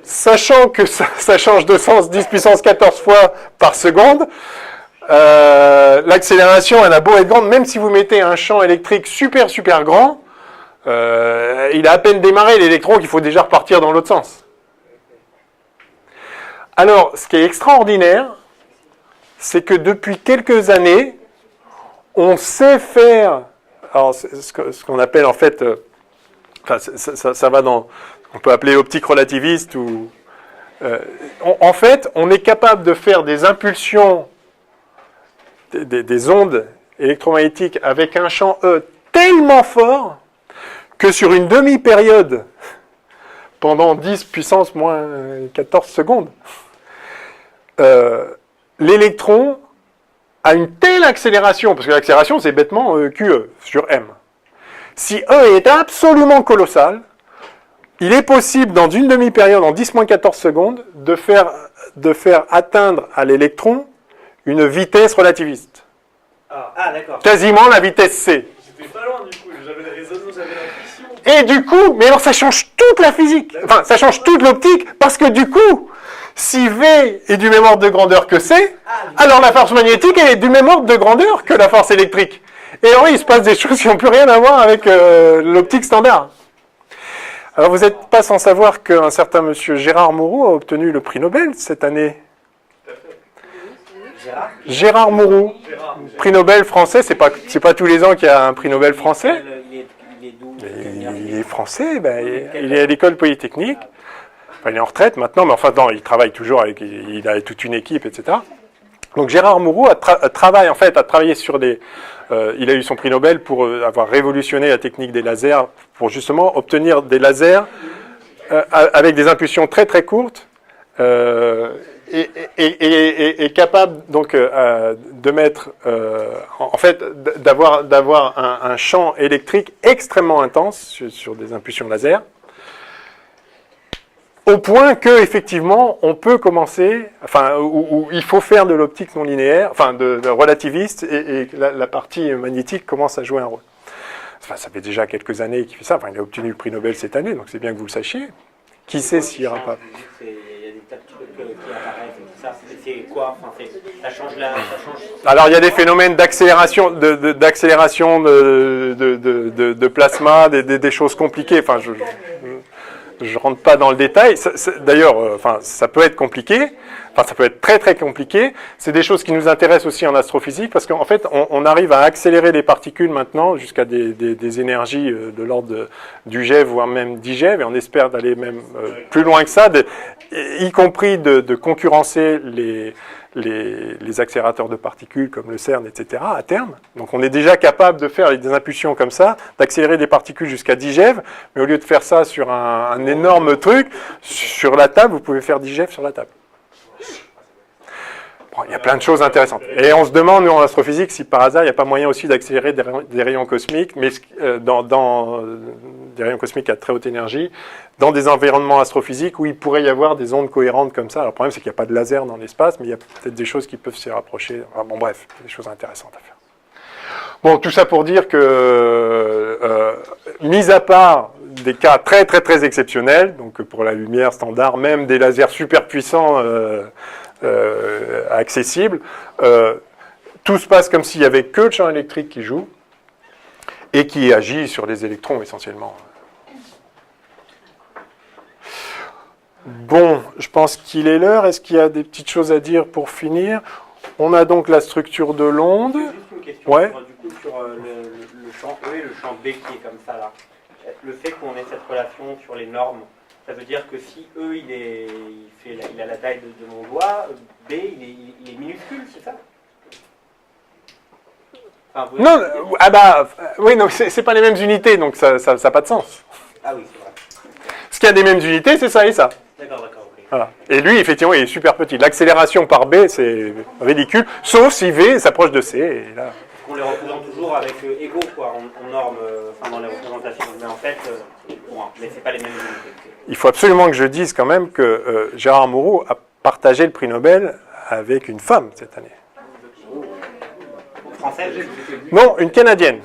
Sachant que ça change de sens 10 puissance 14 fois par seconde, l'accélération, elle a beau être grande, même si vous mettez un champ électrique super grand, il a à peine démarré l'électron qu'il faut déjà repartir dans l'autre sens. Alors, ce qui est extraordinaire, c'est que depuis quelques années, on sait faire, alors ce qu'on appelle en fait, enfin ça va dans, on peut appeler optique relativiste ou, en fait, on est capable de faire des impulsions, des ondes électromagnétiques avec un champ E tellement fort que sur une demi-période, pendant 10 puissance moins 14 secondes, l'électron a une telle accélération, parce que l'accélération c'est bêtement QE sur M. Si E est absolument colossal, il est possible dans une demi-période, en 10 moins 14 secondes, de faire atteindre à l'électron une vitesse relativiste. Ah, d'accord. Quasiment la vitesse C. J'étais pas loin, du coup, j'avais la résonance, j'avais l'intuition. Et du coup, mais alors ça change toute la physique, enfin ça change toute l'optique, parce que du coup, si V est du même ordre de grandeur que C, alors la force magnétique elle est du même ordre de grandeur que la force électrique. Et alors il se passe des choses qui n'ont plus rien à voir avec l'optique standard. Alors vous n'êtes pas sans savoir qu'un certain monsieur Gérard Mourou a obtenu le prix Nobel cette année. Gérard Mourou, prix Nobel français, c'est pas tous les ans qu'il y a un prix Nobel français. Il est d'où? Il est français, il est à l'école polytechnique. Enfin, il est en retraite maintenant, mais enfin non, il travaille toujours il a toute une équipe, etc. Donc Gérard Mourou a travaillé sur des... il a eu son prix Nobel pour avoir révolutionné la technique des lasers, pour justement obtenir des lasers avec des impulsions très courtes, et capable donc de mettre, d'avoir un champ électrique extrêmement intense sur des impulsions laser, au point que effectivement on peut commencer, où il faut faire de l'optique non linéaire, de relativiste, et la partie magnétique commence à jouer un rôle. Enfin, ça fait déjà quelques années qu'il fait ça. Enfin, il a obtenu le prix Nobel cette année, donc c'est bien que vous le sachiez. Qui sait s'il n'y aura pas. Il y a des tas de trucs qui apparaissent et tout ça. C'est quoi? Enfin, ça change la. Alors il y a des phénomènes d'accélération, de plasma, des choses compliquées. Enfin, je rentre pas dans le détail. D'ailleurs, ça peut être compliqué. Enfin, ça peut être très compliqué. C'est des choses qui nous intéressent aussi en astrophysique parce qu'en fait, on arrive à accélérer les particules maintenant jusqu'à des énergies de l'ordre du GeV, voire même 10 GeV, et on espère d'aller même plus loin que ça, y compris de concurrencer les accélérateurs de particules comme le CERN, etc. à terme. Donc on est déjà capable de faire des impulsions comme ça, d'accélérer des particules jusqu'à 10 GeV, mais au lieu de faire ça sur un énorme truc, sur la table, vous pouvez faire 10 GeV sur la table. Bon, il y a plein de choses intéressantes. Et on se demande, nous, en astrophysique, si par hasard, il n'y a pas moyen aussi d'accélérer des rayons cosmiques, mais dans des rayons cosmiques à très haute énergie, dans des environnements astrophysiques où il pourrait y avoir des ondes cohérentes comme ça. Alors, le problème, c'est qu'il n'y a pas de laser dans l'espace, mais il y a peut-être des choses qui peuvent s'y rapprocher. Enfin, bon, bref, des choses intéressantes à faire. Bon, tout ça pour dire que, mis à part des cas très très très exceptionnels, donc pour la lumière standard, même des lasers super puissants accessibles, tout se passe comme s'il n'y avait que le champ électrique qui joue et qui agit sur les électrons essentiellement. Bon, je pense qu'il est l'heure. Est-ce qu'il y a des petites choses à dire pour finir? On a donc la structure de l'onde. Juste une question Ouais. du coup, sur le champ E et le champ B qui est comme ça là. Le fait qu'on ait cette relation sur les normes, ça veut dire que si E il a la taille de mon doigt, B il est minuscule, c'est ça? Enfin, vous- Non, oui, non, c'est pas les mêmes unités, donc ça n'a pas de sens. Ah oui, c'est vrai. Ce qui a des mêmes unités, c'est ça et ça. D'accord, ok. Voilà. Et lui, effectivement, il est super petit. L'accélération par B, c'est ridicule, sauf si V s'approche de C. Et là... On les représente toujours avec égaux, quoi, en normes, enfin dans les représentations. Mais en fait, bon, mais c'est pas les mêmes unités. Il faut absolument que je dise quand même que Gérard Mourou a partagé le prix Nobel avec une femme cette année. Française, Non, une Canadienne.